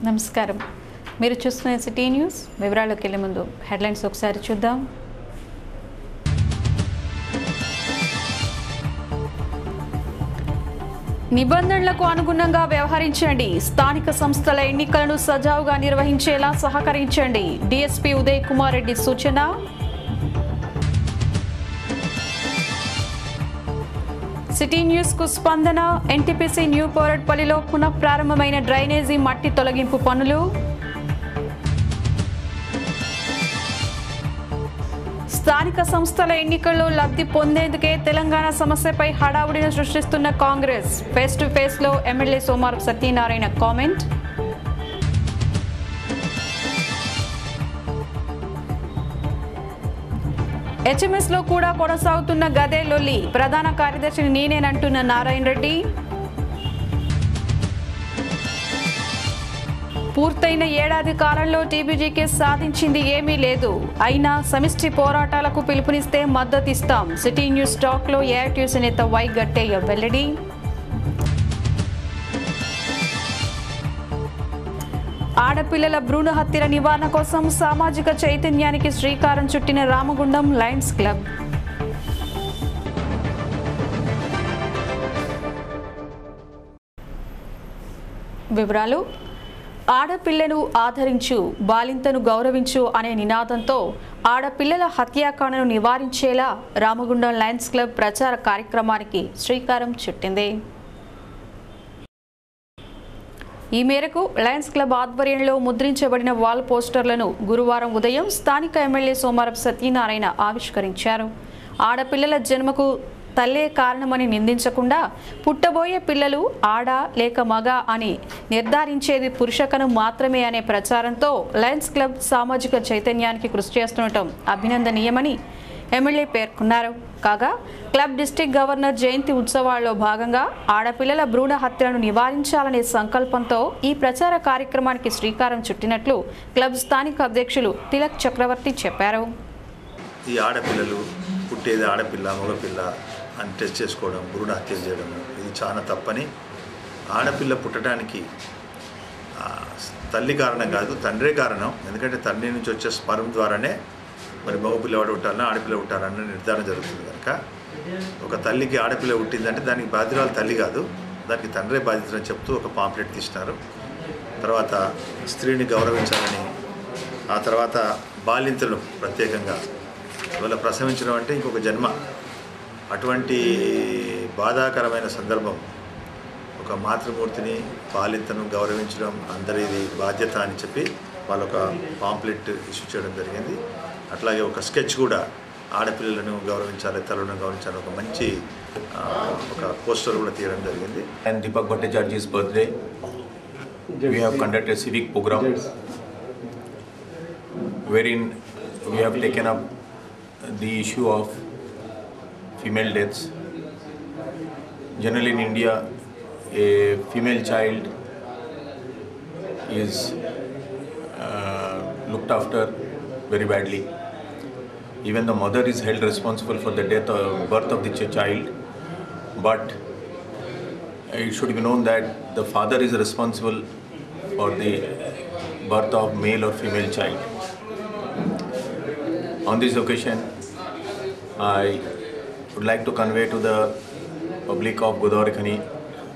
నమస్కారం. మీరు చూస్తున్న సిటీ న్యూస్. వివరాల్లోకి వెళ్ళే ముందు హెడ్లైన్స్ ఒకసారి చూద్దాం. నిబంధనలకు అనుగుణంగా వ్యవహరించండి. స్థానిక సంస్థల ఎన్నికలను సజావుగా నిర్వహించేలా సహకరించండి. డీఎస్పీ ఉదయ్ కుమార్ రెడ్డి సూచన. సిటీ న్యూస్ కు స్పందన. ఎన్టీపీసీ న్యూ పోరట్పల్లిలో పునః ప్రారంభమైన డ్రైనేజీ మట్టి తొలగింపు పనులు. స్థానిక సంస్థల ఎన్నికల్లో లబ్ధి పొందేందుకే తెలంగాణ సమస్యపై హడావుడిని సృష్టిస్తున్న కాంగ్రెస్. ఫేస్ టు ఫేస్ లో MLA Somarapu Satyanarayana comment. HMS లో కూడా కొనసాగుతున్న గదే లొల్లి. ప్రధాన కార్యదర్శిని నేనేనంటున్న నారాయణ రెడ్డి. పూర్తయిన ఏడాది కాలంలో టీబీజీకే సాధించింది ఏమీ లేదు. అయినా సమిష్టి పోరాటాలకు పిలుపునిస్తే మద్దతిస్తాం. సిటీ న్యూస్ టాక్ లో ఏఐటీయూసీ నేత వై గట్టయ్య వెల్లడి. ఆడపిల్లల భ్రూణ హత్యల నివారణ కోసం సామాజిక చైతన్యానికి శ్రీకారం చుట్టిన రామగుండం లయన్స్ క్లబ్. వివరాలు. ఆడపిల్లను ఆదరించు, బాలింతను గౌరవించు అనే నినాదంతో ఆడపిల్లల హత్యాకాండను నివారించేలా రామగుండం లయన్స్ క్లబ్ ప్రచార కార్యక్రమానికి శ్రీకారం చుట్టింది. ఈ మేరకు లయన్స్ క్లబ్ ఆధ్వర్యంలో ముద్రించబడిన వాల్ పోస్టర్లను గురువారం ఉదయం స్థానిక ఎమ్మెల్యే సోమారపు సత్యనారాయణ ఆవిష్కరించారు. ఆడపిల్లల జన్మకు తల్లే కారణమని నిందించకుండా పుట్టబోయే పిల్లలు ఆడ లేక మగ అని నిర్ధారించేది పురుషకను మాత్రమే అనే ప్రచారంతో లయన్స్ క్లబ్ సామాజిక చైతన్యానికి కృషి చేస్తుండటం అభినందనీయమని ఎమ్మెల్యే పేర్కొన్నారు. కాగా క్లబ్ డిస్ట్రిక్ట్ గవర్నర్ జయంతి ఉత్సవాల్లో భాగంగా ఆడపిల్లల భ్రూణ హత్యలను నివారించాలనే సంకల్పంతో ఈ ప్రచార కార్యక్రమానికి శ్రీకారం చుట్టినట్లు క్లబ్ స్థానిక అధ్యక్షులు తిలక్ చక్రవర్తి చెప్పారు. ఈ ఆడపిల్లలు పుట్టేది ఆడపిల్ల మగపిల్ల అని టెస్ట్ చేసుకోవడం, భ్రూణ హత్య చేయడం ఇది చాలా తప్పని, ఆడపిల్ల పుట్టడానికి తల్లి కారణం కాదు తండ్రే కారణం. ఎందుకంటే తండ్రి నుంచి వచ్చే స్పర్మ్ ద్వారానే మరి మగపిల్లవాడు పుట్టాలన్నా ఆడపిల్ల పుట్టాలన్న నిర్ధారణ జరుగుతుంది. కనుక ఒక తల్లికి ఆడపిల్ల పుట్టిందంటే దానికి బాధ్యురాలు తల్లి కాదు, దానికి తండ్రే బాధ్యతని చెప్తూ ఒక పాంప్లెట్ తీసినారు. తర్వాత స్త్రీని గౌరవించాలని, ఆ తర్వాత బాలింతలు ప్రత్యేకంగా ఇవాళ ప్రసవించడం అంటే ఇంకొక జన్మ. అటువంటి బాధాకరమైన సందర్భం. ఒక మాతృమూర్తిని బాలింతను గౌరవించడం అందరిది బాధ్యత అని చెప్పి వాళ్ళు ఒక పాంప్లెట్ ఇష్యూ చేయడం జరిగింది. అట్లాగే ఒక స్కెచ్ కూడా ఆడపిల్లలను గౌరవించాలి, తల్లులను గౌరవించాలి ఒక మంచి ఒక పోస్టర్ కూడా తీయడం జరిగింది. And Deepak Bhattacharya's birthday, we have conducted a civic program wherein we have taken up the issue of female deaths. Generally in India, a female child is looked after very badly. Even the mother is held responsible for the death or birth of the child, but it should be known that the father is responsible for the birth of male or female child. On this occasion, I would like to convey to the public of Godavari Khani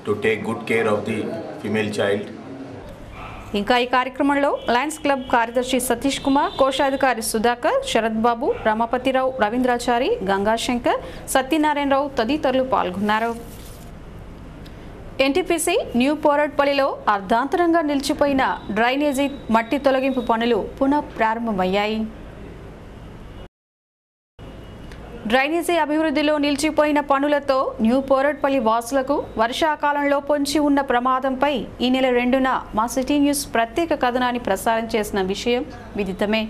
to take good care of the female child. ఇంకా ఈ కార్యక్రమంలో Lions club కార్యదర్శి సతీష్ కుమార్, కోశాధికారి సుధాకర్, శరత్ బాబు, రమాపతిరావు, రవీంద్రాచారి, గంగాశంకర్, సత్యనారాయణరావు తదితరులు పాల్గొన్నారు. NTPC new పోరట్పల్లిలో అర్ధాంతరంగా నిలిచిపోయిన drainage మట్టి తొలగింపు పనులు పునః ప్రారంభమయ్యాయి. డ్రైనేజీ అభివృద్ధిలో నిలిచిపోయిన పనులతో న్యూ పోరట్పల్లి వాసులకు వర్షాకాలంలో పొంచి ఉన్న ప్రమాదంపై ఈ నెల 2న మా సిటీ న్యూస్ ప్రత్యేక కథనాన్ని ప్రసారం చేసిన విషయం విదితమే.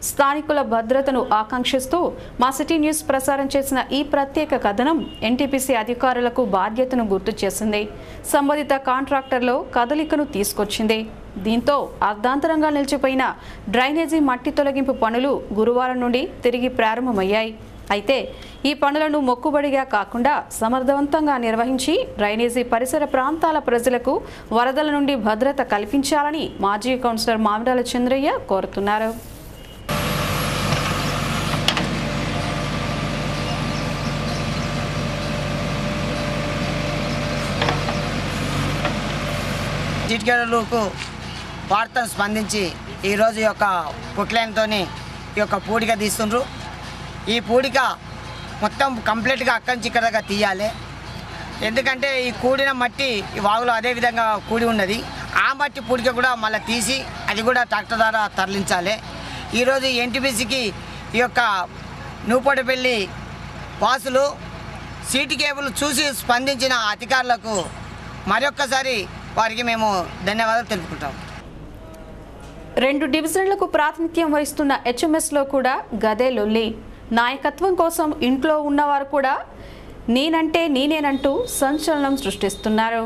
స్థానికుల భద్రతను ఆకాంక్షిస్తూ మా సిటీ న్యూస్ ప్రసారం చేసిన ఈ ప్రత్యేక కథనం ఎన్టీపీసీ అధికారులకు బాధ్యతను గుర్తు చేసింది. సంబంధిత కాంట్రాక్టర్లో కదలికను తీసుకొచ్చింది. దీంతో అర్ధాంతరంగా నిలిచిపోయిన డ్రైనేజీ మట్టి తొలగింపు పనులు గురువారం నుండి తిరిగి ప్రారంభమయ్యాయి. అయితే ఈ పనులను మొక్కుబడిగా కాకుండా సమర్థవంతంగా నిర్వహించి డ్రైనేజీ పరిసర ప్రాంతాల ప్రజలకు వరదల నుండి భద్రత కల్పించాలని మాజీ కౌన్సిలర్ మామిడాల చంద్రయ్య కోరుతున్నారు. చిట్కేలకు వార్తను స్పందించి ఈరోజు యొక్క పుట్లైన్తో ఈ యొక్క పూడిక తీస్తుండ్రు. ఈ పూడిక మొత్తం కంప్లీట్గా అక్కడి నుంచి ఇక్కడ దాకా తీయాలి. ఎందుకంటే ఈ కూడిన మట్టి ఈ వాగులో అదే విధంగా కూడి ఉన్నది. ఆ మట్టి పూడిక కూడా మళ్ళీ తీసి అది కూడా ట్రాక్టర్ ద్వారా తరలించాలి. ఈరోజు ఎన్టీపీసీకి ఈ యొక్క నూపటిపల్లి వాసులు సీటు కేబుల్ చూసి స్పందించిన అధికారులకు మరొక్కసారి వారికి మేము ధన్యవాదాలు తెలుపుకుంటాం. 2 డివిజన్లకు ప్రాతినిధ్యం వహిస్తున్న హెచ్ఎంఎస్లో కూడా గదే లొల్లి. నాయకత్వం కోసం ఇంట్లో ఉన్నవారు కూడా నేనంటే నేనేనంటూ సంచలనం సృష్టిస్తున్నారు.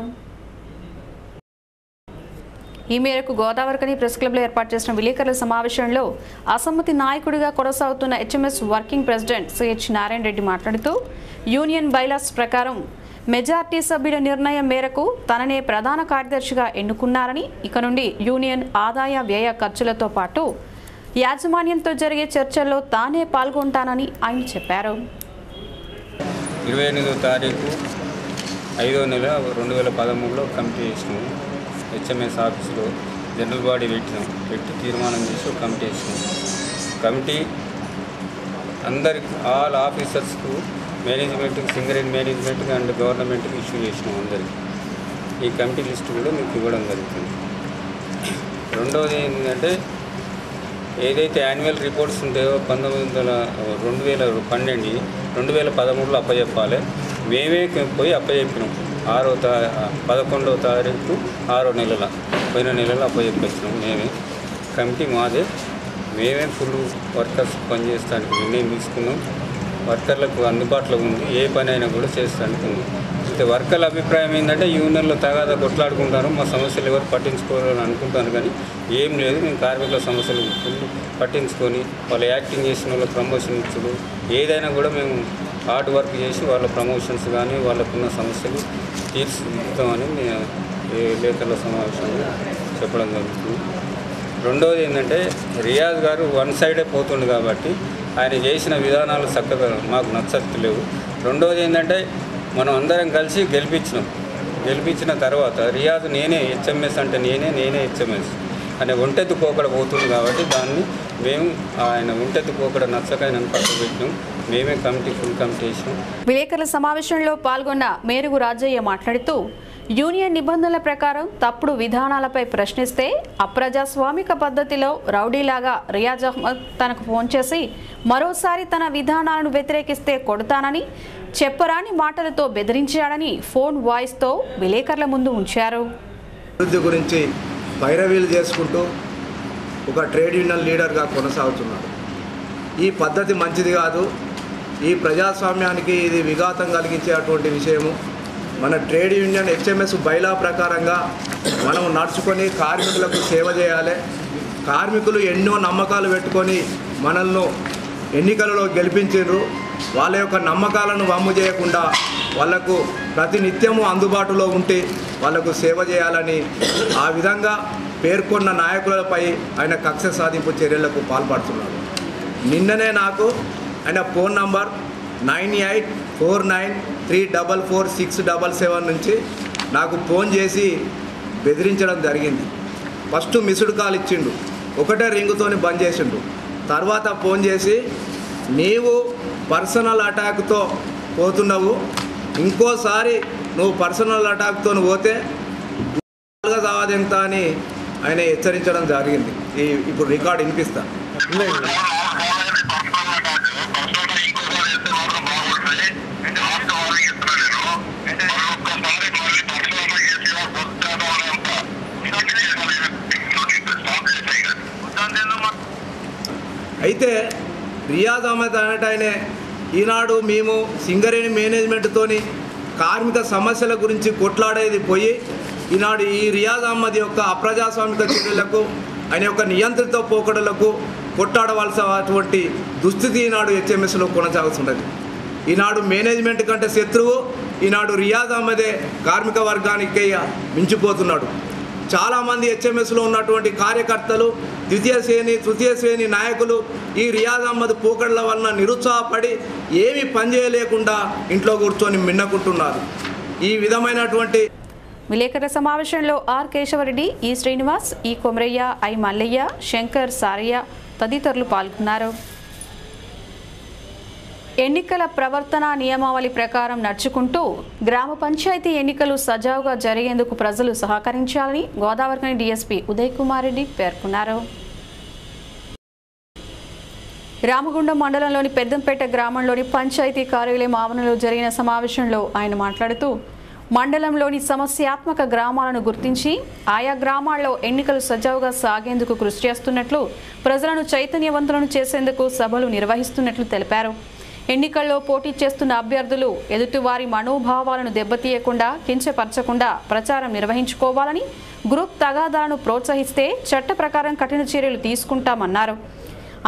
ఈ మేరకు గోదావరికని ప్రెస్ క్లబ్లో ఏర్పాటు చేసిన విలేకరుల సమావేశంలో అసమ్మతి నాయకుడిగా కొనసాగుతున్న HMS working president CH Narayana Reddy మాట్లాడుతూ యూనియన్ బైలాస్ ప్రకారం మెజార్టీ సభ్యుల నిర్ణయం మేరకు తననే ప్రధాన కార్యదర్శిగా ఎన్నుకున్నారని, ఇక నుండి యూనియన్ ఆదాయ వ్యయ ఖర్చులతో పాటు యాజమాన్యంతో జరిగే చర్చల్లో తానే పాల్గొంటానని ఆయన చెప్పారు. 28వ తారీఖు 5వ నెల 2013లో కమిటీ చేసినాము. హెచ్ఎంఎస్ ఆఫీసులో జనరల్ బాడీ పెట్టి తీర్మానం చేసి ఒక కమిటీ వేసినాం. కమిటీ అందరికి ఆల్ ఆఫీసర్స్కు మేనేజ్మెంట్కి సింగరేణి మేనేజ్మెంట్కి అండ్ గవర్నమెంట్కి ఇష్యూ చేసినాం అందరికి. ఈ కమిటీ లిస్టు కూడా మీకు ఇవ్వడం జరుగుతుంది. రెండవది ఏంటంటే ఏదైతే యాన్యువల్ రిపోర్ట్స్ ఉంటాయో 2013లో అప్పచెప్పాలి. మేమే పోయి అప్పచెప్పినాం. 11వ తారీఖు 6వ నెలల పోయిన నెలలో అప్పచెప్పించినాం. మేమే కమిటీ మాదే. మేమే ఫుల్ వర్కర్స్ పనిచేస్తానికి నిర్ణయం తీసుకున్నాం. వర్కర్లకు అందుబాటులో ఉంది. ఏ పని అయినా కూడా చేస్తానికి ఉంది. అయితే వర్కర్ల అభిప్రాయం ఏంటంటే యూనియన్లో తగాదా కొట్లాడుకుంటారు, మా సమస్యలు ఎవరు పట్టించుకోవాలని అనుకుంటాను. కానీ ఏం లేదు, మేము కార్మికుల సమస్యలు పట్టించుకొని వాళ్ళ యాక్టింగ్ చేసిన వాళ్ళ ప్రమోషన్ ఇచ్చుడు ఏదైనా కూడా మేము హార్డ్ వర్క్ చేసి వాళ్ళ ప్రమోషన్స్ కానీ వాళ్ళకున్న సమస్యలు తీర్చిదిద్దుతామని విలేకరుల సమావేశంలో చెప్పడం జరుగుతుంది. రెండవది ఏంటంటే రియాజ్ గారు వన్ సైడే పోతుండు కాబట్టి ఆయన చేసిన విధానాలు చక్కగా మాకు నచ్చట్లేవు. రెండవది ఏంటంటే మనం అందరం కలిసి గెలిపించిన తర్వాత రియాజ్ నేనే హెచ్ఎంఎస్ అంటే నేనే హెచ్ఎంఎస్ అనే ఒంటెత్తు పోకడ పోతుంది కాబట్టి దాన్ని మేము ఆయన ఒంటెత్తు పోకడ నచ్చక ఆయన పక్కకు పెట్టినాం. మేమే ఫుల్ కమిటీ చేసినాం. విలేకరుల సమావేశంలో పాల్గొన్న మేరుగు రాజయ్య మాట్లాడుతూ యూనియన్ నిబంధనల ప్రకారం తప్పుడు విధానాలపై ప్రశ్నిస్తే అప్రజాస్వామిక పద్ధతిలో రౌడీలాగా రియాజ్ అహ్మద్ తనకు ఫోన్ చేసి మరోసారి తన విధానాలను వ్యతిరేకిస్తే కొడతానని చెప్పరాని మాటలతో బెదిరించాడని ఫోన్ వాయిస్తో విలేకరుల ముందు ఉంచారు. అభివృద్ధి గురించి పైరవీలు చేసుకుంటూ ఒక ట్రేడ్ యూనియన్ లీడర్గా కొనసాగుతున్నాడు. ఈ పద్ధతి మంచిది కాదు. ఈ ప్రజాస్వామ్యానికి ఇది విఘాతం కలిగించేటువంటి విషయము. మన ట్రేడ్ యూనియన్ హెచ్ఎంఎస్ బైలా ప్రకారంగా మనం నడుచుకొని కార్మికులకు సేవ చేయాలి. కార్మికులు ఎన్నో నమ్మకాలు పెట్టుకొని మనల్ని ఎన్నికలలో గెలిపించారు. వాళ్ళ యొక్క నమ్మకాలను వమ్ము చేయకుండా వాళ్లకు ప్రతినిత్యము అందుబాటులో ఉండి వాళ్లకు సేవ చేయాలని ఆ విధంగా పేర్కొన్న నాయకులపై ఆయన కక్ష సాధింపు చర్యలకు పాల్పడుతున్నారు. నిన్ననే నాకు ఆయన ఫోన్ నంబర్ 9849344677 నుంచి నాకు ఫోన్ చేసి బెదిరించడం జరిగింది. ఫస్ట్ మిస్డ్ కాల్ ఇచ్చిండు, ఒకటే రింగుతోని బంద్ చేసిండు. తర్వాత ఫోన్ చేసి నీవు పర్సనల్ అటాక్తో పోతున్నావు, ఇంకోసారి నువ్వు పర్సనల్ అటాక్తో పోతే కావదెంత అని ఆయన హెచ్చరించడం జరిగింది. ఇప్పుడు రికార్డు వినిపిస్తా. అయితే రియాజ్ అహ్మద్ అనేటైనే ఈనాడు మేము సింగరేణి మేనేజ్మెంట్తోని కార్మిక సమస్యల గురించి కొట్లాడేది పోయి ఈనాడు ఈ రియాజ్ అహ్మద్ యొక్క అప్రజాస్వామిక చర్యలకు ఆయన యొక్క నియంత్రిత పోకడలకు కొట్టాడవలసినటువంటి దుస్థితి ఈనాడు హెచ్ఎంఎస్లో కొనసాగుతున్నది. ఈనాడు మేనేజ్మెంట్ కంటే శత్రువు ఈనాడు రియాజ్ అహ్మదే కార్మిక వర్గానికి మించిపోతున్నాడు. చాలామంది హెచ్ఎంఎస్లో ఉన్నటువంటి కార్యకర్తలు, ద్వితీయ శ్రేణి నాయకులు ఈ రియాజ్ అహ్మద్ పోకడల వలన నిరుత్సాహపడి ఏమీ పనిచేయలేకుండా ఇంట్లో కూర్చొని మిన్నకుంటున్నారు. ఈ విధమైనటువంటి విలేకరుల సమావేశంలో ఆర్ కేశవరెడ్డి, ఈ శ్రీనివాస్, ఈ కొమరయ్య, ఐ మల్లయ్య, శంకర్, సారయ్య తదితరులు పాల్గొన్నారు. ఎన్నికల ప్రవర్తన నియమావళి ప్రకారం నడుచుకుంటూ గ్రామ పంచాయతీ ఎన్నికలు సజావుగా జరిగేందుకు ప్రజలు సహకరించాలని గోదావరిఖని డీఎస్పీ ఉదయ్ కుమార్ రెడ్డి పేర్కొన్నారు. రామగుండం మండలంలోని పెద్దంపేట గ్రామంలోని పంచాయతీ కార్యాలయం ఆవరణలో జరిగిన సమావేశంలో ఆయన మాట్లాడుతూ మండలంలోని సమస్యాత్మక గ్రామాలను గుర్తించి ఆయా గ్రామాల్లో ఎన్నికలు సజావుగా సాగేందుకు కృషి చేస్తున్నట్లు, ప్రజలను చైతన్యవంతులను చేసేందుకు సభలు నిర్వహిస్తున్నట్లు తెలిపారు. ఎన్నికల్లో పోటీ చేస్తున్న అభ్యర్థులు ఎదుటివారి మనోభావాలను దెబ్బతీయకుండా, కించపరచకుండా ప్రచారం నిర్వహించుకోవాలని, గ్రూప్ తగాదాలను ప్రోత్సహిస్తే చట్ట ప్రకారం కఠిన చర్యలు తీసుకుంటామన్నారు.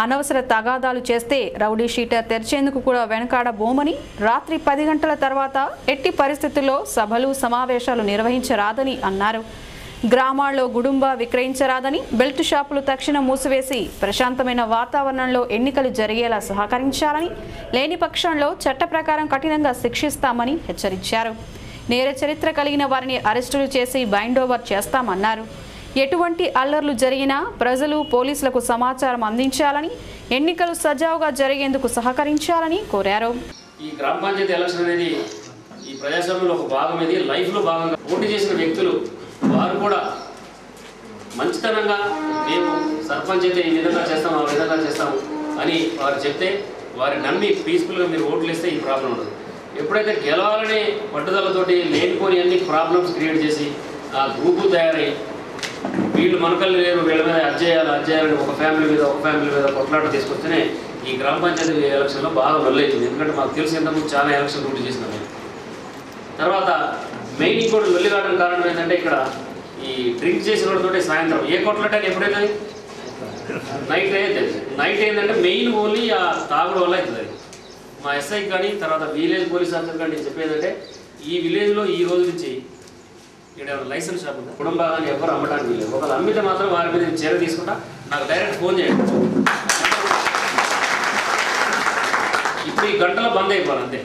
అనవసర తగాదాలు చేస్తే రౌడీ షీటర్ తెరిచేందుకు కూడా వెనకాడబోమని, రాత్రి 10 గంటల తర్వాత ఎట్టి పరిస్థితుల్లో సభలు సమావేశాలు నిర్వహించరాదని అన్నారు. గ్రామాల్లో గుడుంబ విక్రయించరాదని, బెల్ట్ షాపులు తక్షణం మూసివేసి ప్రశాంతమైన వాతావరణంలో ఎన్నికలు జరిగేలా సహకరించాలని, లేని పక్షంలో చట్ట ప్రకారం కఠినంగా శిక్షిస్తామని హెచ్చరించారు. నేర చరిత్ర కలిగిన వారిని అరెస్టులు చేసి బైండ్ ఓవర్ చేస్తామన్నారు. ఎటువంటి అల్లర్లు జరిగినా ప్రజలు పోలీసులకు సమాచారం అందించాలని, ఎన్నికలు సజావుగా జరిగేందుకు సహకరించాలని కోరారు. ఈ గ్రామ పంచాయతీ ఎలక్షన్ అనేది ఈ ప్రజాస్వామ్యంలో ఒక భాగం, ఇది లైఫ్లో భాగంగా పోటీ చేసిన వ్యక్తులు వారు కూడా మంచితనంగా మేము సర్పంచ్ అయితే ఈ విధంగా చేస్తాము, ఆ విధంగా చేస్తాము అని వారు చెప్తే వారి నమ్మి పీస్ఫుల్గా మీరు ఓట్లు వేస్తే ఈ ప్రాబ్లం ఉండదు. ఎప్పుడైతే గెలవాలనే పట్టుదలతోటి లేనిపోని అన్ని ప్రాబ్లమ్స్ క్రియేట్ చేసి ఆ గ్రూపు తయారై వీళ్ళు మనకల్ని లేరు, వీళ్ళ మీద అజ్జేయాలని ఒక ఫ్యామిలీ మీద కొట్లాట తీసుకొస్తేనే ఈ గ్రామ పంచాయతీ ఎలక్షన్లో బాగా లొల్లవుతుంది. ఎందుకంటే మాకు తెలిసి ఇంతకుముందు చాలా ఎలక్షన్ డ్యూటీ చేసినాం మేము. తర్వాత మెయిన్ ఇంకోటి లొల్లి కావడానికి కారణం ఏంటంటే ఇక్కడ ఈ డ్రింక్ చేసిన వాళ్ళతో సాయంత్రం ఏ కొట్లాట ఎప్పుడైతే నైట్ ఏంటంటే మెయిన్ ఓన్లీ ఆ తాగుడు వల్ల అవుతుంది. మా ఎస్ఐకి కానీ తర్వాత విలేజ్ పోలీస్ ఆఫీసర్ కానీ చెప్పేదంటే ఈ విలేజ్లో ఈ రోజు నుంచి ఇక్కడ లైసెన్స్ షాప్ ఉంది, కుటుంబాన్ని ఎవరు అమ్మడానికి వీలేదు. ఒకళ్ళు అమ్మితే మాత్రం వారి మీద చర్య తీసుకుంటా నాకు డైరెక్ట్ ఫోన్ చేయండి. ఇప్పుడు ఈ గంటలో బంద్ అయిపోవాలి అంతే.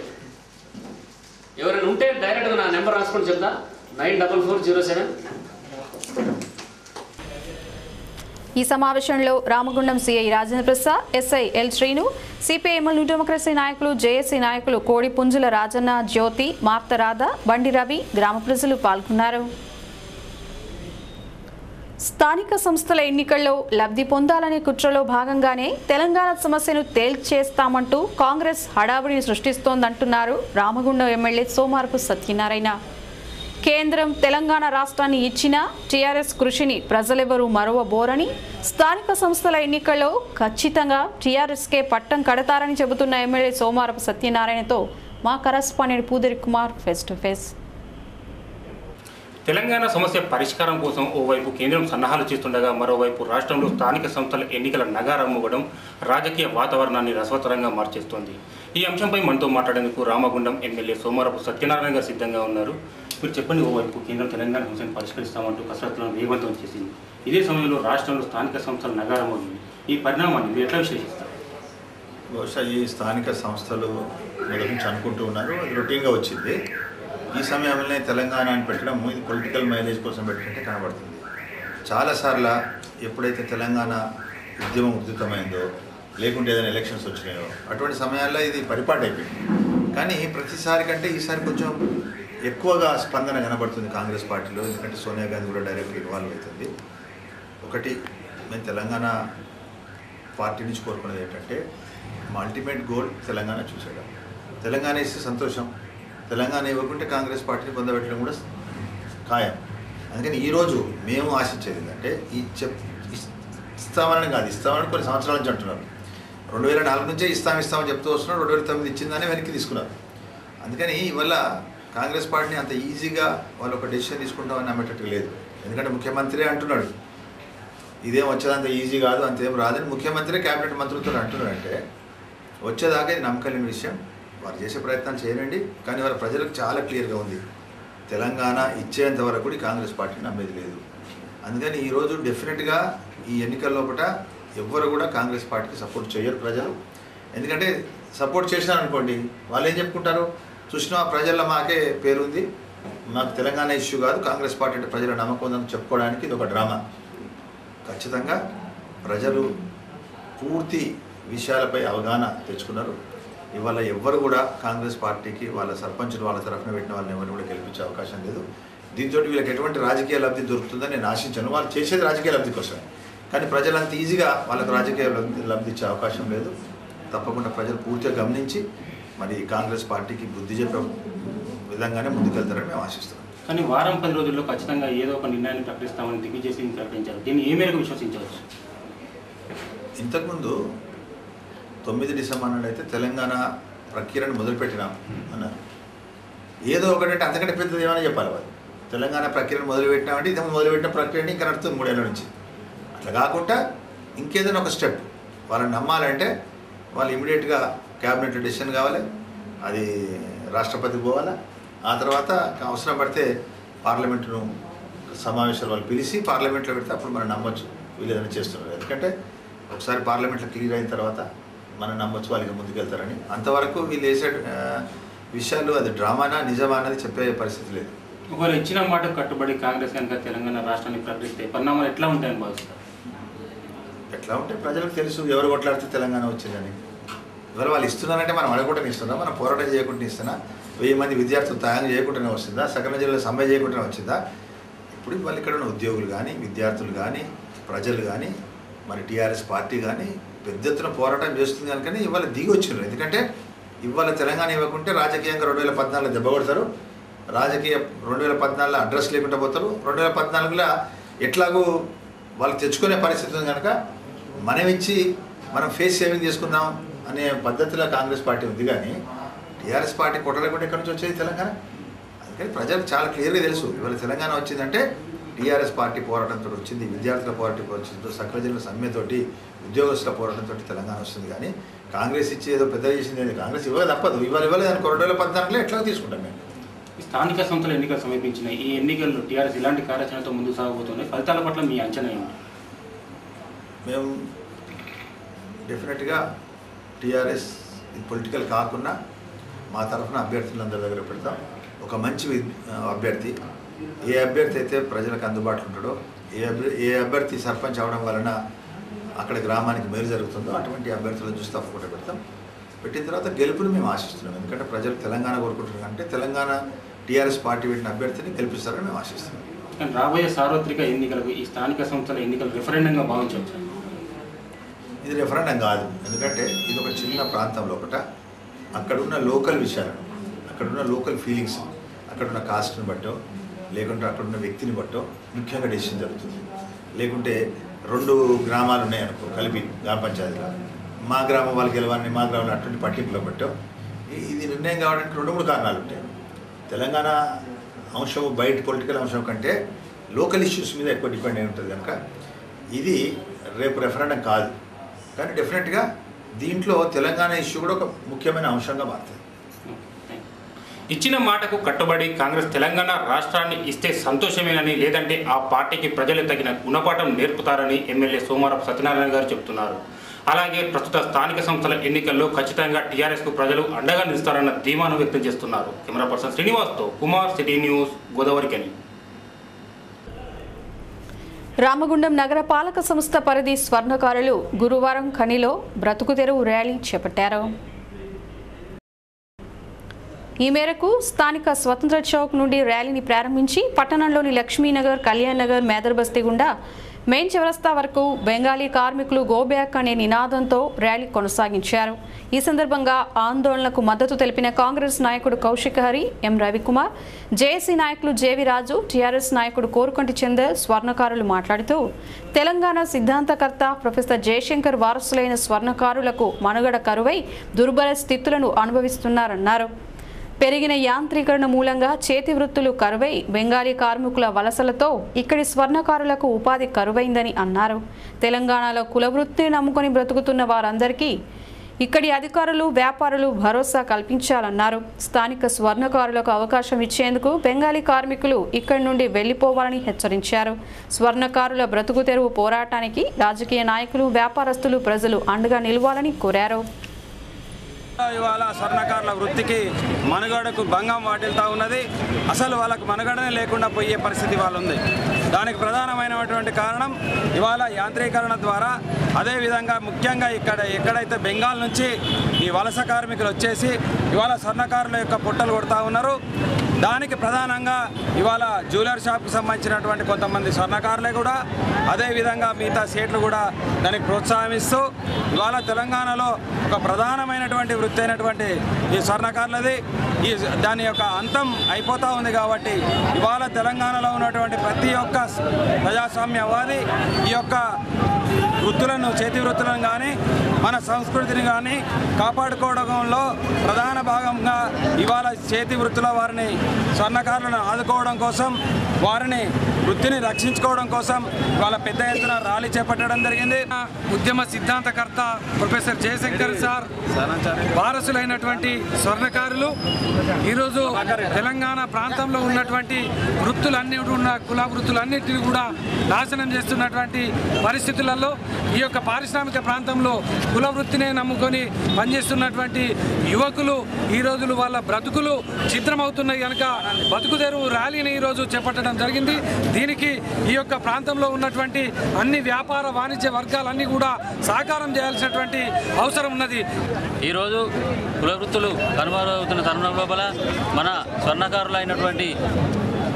ఎవరైనా ఉంటే డైరెక్ట్గా నా నెంబర్ రాసుకొని చెప్తా 94407. ఈ సమావేశంలో Ramagundam CI Rajendra Prasad, SI L Srinu, CPIML new democracy నాయకులు, జేఏసీ నాయకులు కోడి పుంజుల రాజన్న, జ్యోతి, మార్తరాధ, బండి రవి, గ్రామ ప్రజలు పాల్గొన్నారు. స్థానిక సంస్థల ఎన్నికల్లో లబ్ధి పొందాలనే కుట్రలో భాగంగానే తెలంగాణ సమస్యను తేల్చేస్తామంటూ కాంగ్రెస్ హడావుడిని సృష్టిస్తోందంటున్నారు రామగుండం ఎమ్మెల్యే సోమారపు సత్యనారాయణ. కేంద్రం తెలంగాణ రాష్ట్రాన్ని ఇచ్చినా టీఆర్ఎస్ కృషిని ప్రజలెవరూ మరవబోరని, స్థానిక సంస్థల ఎన్నికల్లో ఖచ్చితంగా టీఆర్ఎస్కే పట్టం కడతారని చెబుతున్న ఎమ్మెల్యే సోమారపు సత్యనారాయణతో మా correspondent Pudari Kumar face to face. Telangana సమస్య పరిష్కారం కోసం ఓవైపు కేంద్రం సన్నాహాలు చేస్తుండగా మరోవైపు రాష్ట్రంలో స్థానిక సంస్థల ఎన్నికల నగారం మోగడం రాజకీయ వాతావరణాన్ని రసవత్తరంగా మార్చేస్తోంది. ఈ అంశంపై మనతో మాట్లాడేందుకు రామగుండం ఎమ్మెల్యే సోమారపు సత్యనారాయణ గారు సిద్ధంగా ఉన్నారు. మీరు చెప్పండి, ఓవైపు కేంద్రం తెలంగాణ సమస్యను పరిష్కరిస్తామంటూ కసరత్తులను వేగవంతం చేసింది. ఇదే సమయంలో రాష్ట్రంలో స్థానిక సంస్థల నగారం మోగింది. ఈ పరిణామాన్ని మీరు ఎట్లా విశ్లేషిస్తారు? బహుశా ఈ స్థానిక సంస్థలు గురించి అనుకుంటూ ఉన్నారు, అది రొటీన్గా వచ్చింది. ఈ సమయంలోనే తెలంగాణ అని పెట్టడం ఇది పొలిటికల్ మైలేజ్ కోసం పెట్టినట్టే కనబడుతుంది. చాలాసార్లు ఎప్పుడైతే తెలంగాణ ఉద్యమం ఉధృతమైందో, లేకుంటే ఏదైనా ఎలక్షన్స్ వచ్చినాయో అటువంటి సమయాల్లో ఇది పరిపాటు అయిపోయింది. కానీ ప్రతిసారి కంటే ఈసారి కొంచెం ఎక్కువగా స్పందన కనబడుతుంది కాంగ్రెస్ పార్టీలో. ఎందుకంటే సోనియా గాంధీ కూడా డైరెక్ట్ ఇన్వాల్వ్ అవుతుంది. ఒకటి, మేము తెలంగాణ పార్టీ నుంచి కోరుకునేది ఏంటంటే మా అల్టిమేట్ గోల్ తెలంగాణ చూసేయడం. తెలంగాణ ఇస్తే సంతోషం, తెలంగాణ ఇవ్వకుంటే కాంగ్రెస్ పార్టీని పొందబెట్టడం కూడా ఖాయం. అందుకని ఈరోజు మేము ఆశించేది ఏంటంటే ఇస్తామని కాదు, ఇస్తామని కొన్ని సంవత్సరాల నుంచి అంటున్నారు. 2004 నుంచే ఇస్తామని చెప్తూ వస్తున్నారు. 2009 ఇచ్చిందని వెనక్కి తీసుకున్నారు. అందుకని ఇవల్ల కాంగ్రెస్ పార్టీని అంత ఈజీగా వాళ్ళు ఒక డెసిషన్ తీసుకుంటామని నమ్మేటట్టు లేదు. ఎందుకంటే ముఖ్యమంత్రి అంటున్నాడు ఇదేం వచ్చేదంత ఈజీ కాదు, అంతేం రాదని ముఖ్యమంత్రి క్యాబినెట్ మంత్రులతో అంటున్నారంటే వచ్చేదాకా ఇది నమ్మకం లేని విషయం. వారు చేసే ప్రయత్నాలు చేయనండి, కానీ వారి ప్రజలకు చాలా క్లియర్గా ఉంది, తెలంగాణ ఇచ్చేంత వరకు కూడా కాంగ్రెస్ పార్టీని నమ్మేది లేదు. అందుకని ఈరోజు డెఫినెట్గా ఈ ఎన్నికల లోపల ఎవ్వరు కూడా కాంగ్రెస్ పార్టీకి సపోర్ట్ చేయరు ప్రజలు. ఎందుకంటే సపోర్ట్ చేసినారనుకోండి వాళ్ళు ఏం చెప్పుకుంటారు, చూసినా ప్రజల్లో మాకే పేరుంది, మాకు తెలంగాణ ఇష్యూ కాదు, కాంగ్రెస్ పార్టీ అంటే ప్రజల నమ్మకం ఉందని చెప్పుకోవడానికి ఇది ఒక డ్రామా. ఖచ్చితంగా ప్రజలు పూర్తి విషయాలపై అవగాహన తెచ్చుకున్నారు. ఇవాళ ఎవ్వరు కూడా కాంగ్రెస్ పార్టీకి వాళ్ళ సర్పంచులు వాళ్ళ తరఫున పెట్టిన వాళ్ళని ఎవరు కూడా గెలిపించే అవకాశం లేదు. దీంతో వీళ్ళకి ఎటువంటి రాజకీయ లబ్ధి దొరుకుతుందని నేను ఆశించాను. వాళ్ళు చేసేది రాజకీయ లబ్ధి కోసమే, కానీ ప్రజలు అంత ఈజీగా వాళ్ళకు రాజకీయ లబ్ధి ఇచ్చే అవకాశం లేదు. తప్పకుండా ప్రజలు పూర్తిగా గమనించి మరి కాంగ్రెస్ పార్టీకి బుద్ధి చెప్పే విధంగానే ముందుకెళ్తారని మేము ఆశిస్తున్నాం. కానీ వారం 10 రోజుల్లో ఖచ్చితంగా ఏదో ఒక నిర్ణయాన్ని ప్రకటిస్తామని దిగ్విజయ్ సింగ్ ప్రకటించారు. దీన్ని ఏ మేరకు విశ్వసించవచ్చు? ఇంతకుముందు 9 డిసెంబర్ నాడు అయితే తెలంగాణ ప్రక్రియను మొదలుపెట్టినాం అన్నారు. ఏదో ఒకటంటే అంతకంటే పెద్దది ఏమైనా చెప్పాలి వాళ్ళు. తెలంగాణ ప్రక్రియను మొదలుపెట్టినామంటే ఇది మొదలుపెట్టిన ప్రక్రియని ఇంకా నడుస్తుంది 3 ఏళ్ళ నుంచి. అట్లా కాకుండా ఇంకేదైనా ఒక స్టెప్ వాళ్ళని నమ్మాలంటే వాళ్ళు ఇమీడియట్గా క్యాబినెట్ డెసిషన్ కావాలి, అది రాష్ట్రపతికి పోవాలా, ఆ తర్వాత అవసరం పడితే పార్లమెంటును సమావేశాలు వాళ్ళు పిలిచి పార్లమెంట్లో పెడితే అప్పుడు మనం నమ్మొచ్చు వీళ్ళు ఏదైనా చేస్తున్నారు. ఎందుకంటే ఒకసారి పార్లమెంట్లో క్లియర్ అయిన తర్వాత మనం నమ్మొచ్చు వాళ్ళకి ముందుకెళ్తారని. అంతవరకు వీళ్ళు వేసే విషయాలు అది డ్రామానా నిజమా అనేది చెప్పే పరిస్థితి లేదు. ఒకవేళ ఇచ్చిన మాట కట్టుబడి కాంగ్రెస్ కనుక తెలంగాణ రాష్ట్రాన్ని ప్రకటిస్తే పరిణామాలు ఎట్లా ఉంటాయని భావిస్తారు? ఎట్లా ఉంటే ప్రజలకు తెలుసు ఎవరు కొట్లాడితే తెలంగాణ వచ్చిందని. ఎవరు వాళ్ళు ఇస్తున్నారంటే మనం అడగకుండా ఇస్తున్నా, మనం పోరాటం చేయకుండా ఇస్తున్నా, 1000 మంది విద్యార్థులు త్యాగం చేయకుండానే వస్తుందా, సకల జిల్లాలో సమ్మె చేయకుండానే వచ్చిందా? ఇప్పుడు వాళ్ళు ఇక్కడ ఉన్న ఉద్యోగులు కానీ విద్యార్థులు కానీ ప్రజలు కానీ మరి టీఆర్ఎస్ పార్టీ కానీ పెద్ద ఎత్తున పోరాటం చేస్తుంది కనుకనే ఇవాళ దిగి వచ్చినారు. ఎందుకంటే ఇవాళ తెలంగాణ ఇవ్వకుంటే రాజకీయంగా 2014 దెబ్బ కొడతారు, రాజకీయ 2014 అడ్రస్ లేకుండా పోతారు, 2014లో ఎట్లాగూ వాళ్ళు తెచ్చుకునే పరిస్థితి ఉంది కనుక మనం ఇచ్చి మనం ఫేస్ సేవింగ్ చేసుకుందాం అనే పద్ధతిలో కాంగ్రెస్ పార్టీ ఉంది. కానీ టీఆర్ఎస్ పార్టీ కొట్టలేకుండా ఎక్కడి నుంచి వచ్చేది తెలంగాణ? అందుకని ప్రజలకు చాలా క్లియర్గా తెలుసు ఇవాళ తెలంగాణ వచ్చిందంటే టీఆర్ఎస్ పార్టీ పోరాటంతో వచ్చింది, విద్యార్థుల పోరాటంతో వచ్చింది, సకల జిల్లా సమ్మెతోటి ఉద్యోగస్తుల పోరాటంతో తెలంగాణ వస్తుంది. కానీ కాంగ్రెస్ ఇచ్చి ఏదో పెద్దగా చేసింది ఏది కాంగ్రెస్ ఇవ్వక తప్పదు. ఇవ్వలేదు అనుకో 2014లో ఎట్లా తీసుకుంటాం మేము. స్థానిక సంస్థల ఎన్నికలు సమీపించినాయి. ఈ ఎన్నికల్లో టీఆర్ఎస్ ఇలాంటి కార్యాచరణతో ముందుకు సాగబోతున్నాయి. ఫలితాల పట్ల మీ అంచనా ఏంటి? మేము డెఫినెట్గా టీఆర్ఎస్ పొలిటికల్ కాకుండా మా తరఫున అభ్యర్థులందరి దగ్గర పెడతాం. ఒక మంచి అభ్యర్థి, ఏ అభ్యర్థి అయితే ప్రజలకు అందుబాటులో ఉంటాడో, ఏ అభ్యర్థి సర్పంచ్ అవడం వలన అక్కడ గ్రామానికి మేలు జరుగుతుందో అటువంటి అభ్యర్థులను చూసి తప్పకుండా పెడతాం. పెట్టిన తర్వాత గెలుపుని మేము ఆశిస్తున్నాం. ఎందుకంటే ప్రజలు తెలంగాణ కోరుకుంటున్నారు అంటే తెలంగాణ టీఆర్ఎస్ పార్టీ పెట్టిన అభ్యర్థిని గెలిపిస్తారని మేము ఆశిస్తున్నాం. కానీ రాబోయే సార్వత్రిక ఎన్నికలకు ఈ స్థానిక సంస్థల ఎన్నికలు రిఫరెండంగా భావించవచ్చు? ఇది రెఫరెండం కాదు. ఎందుకంటే ఇది ఒక చిన్న ప్రాంతం లోపల అక్కడున్న లోకల్ విషయాలను, అక్కడున్న లోకల్ ఫీలింగ్స్, అక్కడున్న కాస్ట్ని బట్టో లేకుంటే అక్కడున్న వ్యక్తిని బట్టో ముఖ్యంగా డెసిషన్ జరుగుతుంది. లేకుంటే 2 గ్రామాలు ఉన్నాయనుకో కలిపి గ్రామ పంచాయతీలో, మా గ్రామం వాళ్ళు గెలవాలని మా గ్రామంలో అటువంటి పట్టింపులో బట్టో ఇది నిర్ణయం కావడానికి 2-3 కారణాలు ఉంటాయి. తెలంగాణ అంశం బయట పొలిటికల్ అంశం కంటే లోకల్ ఇష్యూస్ మీద ఎక్కువ డిపెండ్ అయి ఉంటుంది కనుక ఇది రేపు రెఫరెండం కాదు. కానీ డెఫినెట్గా దీంట్లో తెలంగాణ ఇష్యూ కూడా ఒక ముఖ్యమైన అంశంగా మారుతుంది. ఇచ్చిన మాటకు కట్టుబడి కాంగ్రెస్ తెలంగాణ రాష్ట్రాన్ని ఇస్తే సంతోషమేనని, లేదంటే ఆ పార్టీకి ప్రజలు తగిన గుణపాఠం నేర్పుతారని ఎమ్మెల్యే సోమారపు సత్యనారాయణ గారు చెబుతున్నారు. అలాగే ప్రస్తుత స్థానిక సంస్థల ఎన్నికల్లో ఖచ్చితంగా టీఆర్ఎస్కు ప్రజలు అండగా నిలుస్తారన్న ధీమాను వ్యక్తం చేస్తున్నారు. కెమెరా పర్సన్ శ్రీనివాస్తో కుమార్, సిటీ న్యూస్, గోదావరికని. రామగుండం నగర పాలక సంస్థ పరిధి స్వర్ణకారులు గురువారం ఖనిలో బ్రతుకు తెరువు ర్యాలీ చేపట్టారు. ఈ మేరకు స్థానిక స్వతంత్ర చౌక్ నుండి ర్యాలీని ప్రారంభించి పట్టణంలోని లక్ష్మీనగర్, కళ్యాణ్ నగర్, మేదర్ బస్తీ గుండా మెయిన్ చౌరస్తా వరకు బెంగాలీ కార్మికులు గో బ్యాక్ అనే నినాదంతో ర్యాలీ కొనసాగించారు. ఈ సందర్భంగా ఆందోళనకు మద్దతు తెలిపిన కాంగ్రెస్ నాయకుడు కౌశిక్ హరి, ఎం రవికుమార్, జేఏసీ నాయకులు జేవి రాజు, టీఆర్ఎస్ నాయకుడు కోరుకంటి చందర్ స్వర్ణకారులు మాట్లాడుతూ తెలంగాణ సిద్ధాంతకర్త ప్రొఫెసర్ జయశంకర్ వారసులైన స్వర్ణకారులకు మనుగడ కరువై దుర్భర స్థితులను అనుభవిస్తున్నారన్నారు. పెరిగిన యాంత్రీకరణ మూలంగా చేతి వృత్తులు కరువై బెంగాలీ కార్మికుల వలసలతో ఇక్కడి స్వర్ణకారులకు ఉపాధి కరువైందని అన్నారు. తెలంగాణలో కుల వృత్తిని నమ్ముకొని బ్రతుకుతున్న వారందరికీ ఇక్కడి అధికారులు వ్యాపారులు భరోసా కల్పించాలన్నారు. స్థానిక స్వర్ణకారులకు అవకాశం ఇచ్చేందుకు బెంగాలీ కార్మికులు ఇక్కడి నుండి వెళ్లిపోవాలని హెచ్చరించారు. స్వర్ణకారుల బ్రతుకు తెరువు పోరాటానికి రాజకీయ నాయకులు, వ్యాపారస్తులు, ప్రజలు అండగా నిలవాలని కోరారు. ఇవాళ స్వర్ణకారుల వృత్తికి మనుగడకు భంగం వాటిల్తా ఉన్నది. అసలు వాళ్ళకు మనుగడనే లేకుండా పోయే పరిస్థితి వాళ్ళు ఉంది. దానికి ప్రధానమైనటువంటి కారణం ఇవాళ యాంత్రీకరణ ద్వారా, అదేవిధంగా ముఖ్యంగా ఎక్కడైతే బెంగాల్ నుంచి ఈ వలస కార్మికులు వచ్చేసి ఇవాళ స్వర్ణకారుల యొక్క పుట్టలు కొడతా ఉన్నారు. దానికి ప్రధానంగా ఇవాళ జ్యువెలరీ షాప్కి సంబంధించినటువంటి కొంతమంది స్వర్ణకారులే కూడా, అదేవిధంగా మిగతా సేట్లు కూడా దానికి ప్రోత్సాహిస్తూ ఇవాళ తెలంగాణలో ఒక ప్రధానమైనటువంటి వృత్తి అయినటువంటి ఈ స్వర్ణకారులది దాని యొక్క అంతం అయిపోతూ ఉంది. కాబట్టి ఇవాళ తెలంగాణలో ఉన్నటువంటి ప్రతి ఒక్క ప్రజాస్వామ్యవాది ఈ యొక్క వృత్తులను, చేతి వృత్తులను కానీ మన సంస్కృతిని కానీ కాపాడుకోవడంలో ప్రధాన భాగంగా ఇవాళ చేతి వృత్తుల వారిని, స్వర్ణకారులను ఆదుకోవడం కోసం, వారిని వృత్తిని రక్షించుకోవడం కోసం వాళ్ళ పెద్ద ఎత్తున ర్యాలీ చేపట్టడం జరిగింది. ఉద్యమ సిద్ధాంతకర్త ప్రొఫెసర్ జయశంకర్ సార్ వారసులైనటువంటి స్వర్ణకారులు ఈరోజు తెలంగాణ ప్రాంతంలో ఉన్నటువంటి వృత్తులన్నీ ఉన్న కుల వృత్తులన్నింటినీ కూడా నాశనం చేస్తున్నటువంటి పరిస్థితులలో ఈ యొక్క పారిశ్రామిక ప్రాంతంలో కుల వృత్తినే నమ్ముకొని పనిచేస్తున్నటువంటి యువకులు ఈ రోజులు వాళ్ళ బ్రతుకులు చిత్రమవుతున్నాయి కనుక బతుకు తెరువు ర్యాలీని ఈరోజు చేపట్టడం జరిగింది. దీనికి ఈ యొక్క ప్రాంతంలో ఉన్నటువంటి అన్ని వ్యాపార వాణిజ్య వర్గాలన్నీ కూడా సహకారం చేయాల్సినటువంటి అవసరం ఉన్నది. ఈరోజు కుల వృత్తులు కనుమరుగవుతున్న తరుణం లోపల మన స్వర్ణకారులైనటువంటి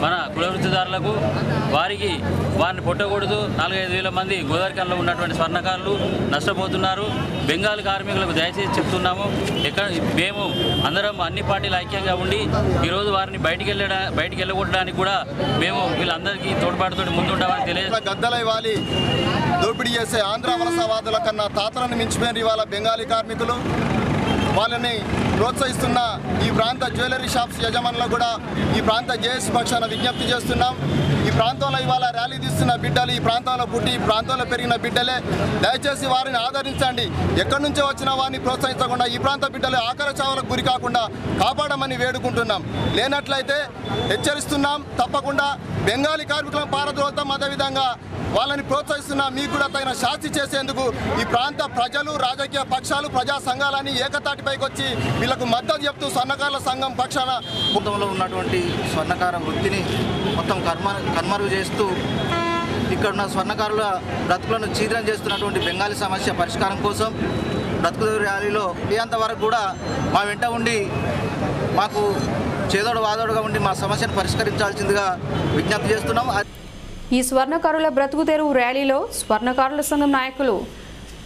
మన కుల వృత్తిదారులకు వారిని పొట్టకూడదు. 4-5 వేల మంది గోదావరికంలో ఉన్నటువంటి స్వర్ణకారులు నష్టపోతున్నారు. బెంగాల్ కార్మికులకు దయచేసి చెప్తున్నాము, మేము అందరం అన్ని పార్టీలు ఐక్యంగా ఉండి ఈరోజు వారిని బయటికి వెళ్ళగొట్టడానికి కూడా మేము వీళ్ళందరికీ తోడ్పాటుతో ముందుంటామని తెలియజేస్తాం. గద్దల ఇవ్వాలి, దోపిడీ చేసే ఆంధ్ర వలసవాదుల కన్నా తాతలను మించిపోయిన ఇవాళ బెంగాలీ కార్మికులు. వాళ్ళని ప్రోత్సహిస్తున్న ఈ ప్రాంత జ్యువెలరీ షాప్స్ యజమానులకు కూడా ఈ ప్రాంత జేఎస్ పక్షాన విజ్ఞప్తి చేస్తున్నాం. ఈ ప్రాంతంలో ఇవాళ ర్యాలీ తీస్తున్న బిడ్డలు, ఈ ప్రాంతంలో పుట్టి ఈ ప్రాంతంలో పెరిగిన బిడ్డలే. దయచేసి వారిని ఆదరించండి. ఎక్కడి నుంచో వచ్చిన వారిని ప్రోత్సహించకుండా ఈ ప్రాంత బిడ్డలు ఆకలి చావులకు గురి కాకుండా కాపాడమని వేడుకుంటున్నాం. లేనట్లయితే హెచ్చరిస్తున్నాం, తప్పకుండా బెంగాలీ కార్మికులను పారద్రోలుతాం. అదేవిధంగా వాళ్ళని ప్రోత్సహిస్తున్నా మీకు కూడా తగిన శాస్తి చేసేందుకు ఈ ప్రాంత ప్రజలు, రాజకీయ పక్షాలు, ప్రజా సంఘాలని ఏకతాటిపైకి వచ్చి వీళ్ళకు మద్దతు చెప్తూ స్వర్ణకారుల సంఘం పక్షాన మొత్తంలో ఉన్నటువంటి స్వర్ణకార వృత్తిని మొత్తం కనుమరుగు చేస్తూ ఇక్కడున్న స్వర్ణకారుల బ్రతుకులను ఛీద్రం చేస్తున్నటువంటి బెంగాలీ సమస్య పరిష్కారం కోసం బ్రతుకు ర్యాలీలో అయ్యేంత వరకు కూడా మా వెంట ఉండి మాకు చేదోడు వాదోడుగా ఉండి మా సమస్యను పరిష్కరించాల్సిందిగా విజ్ఞప్తి చేస్తున్నాం. ఈ స్వర్ణకారుల బ్రతుకు తెరువు ర్యాలీలో స్వర్ణకారుల సంఘం నాయకులు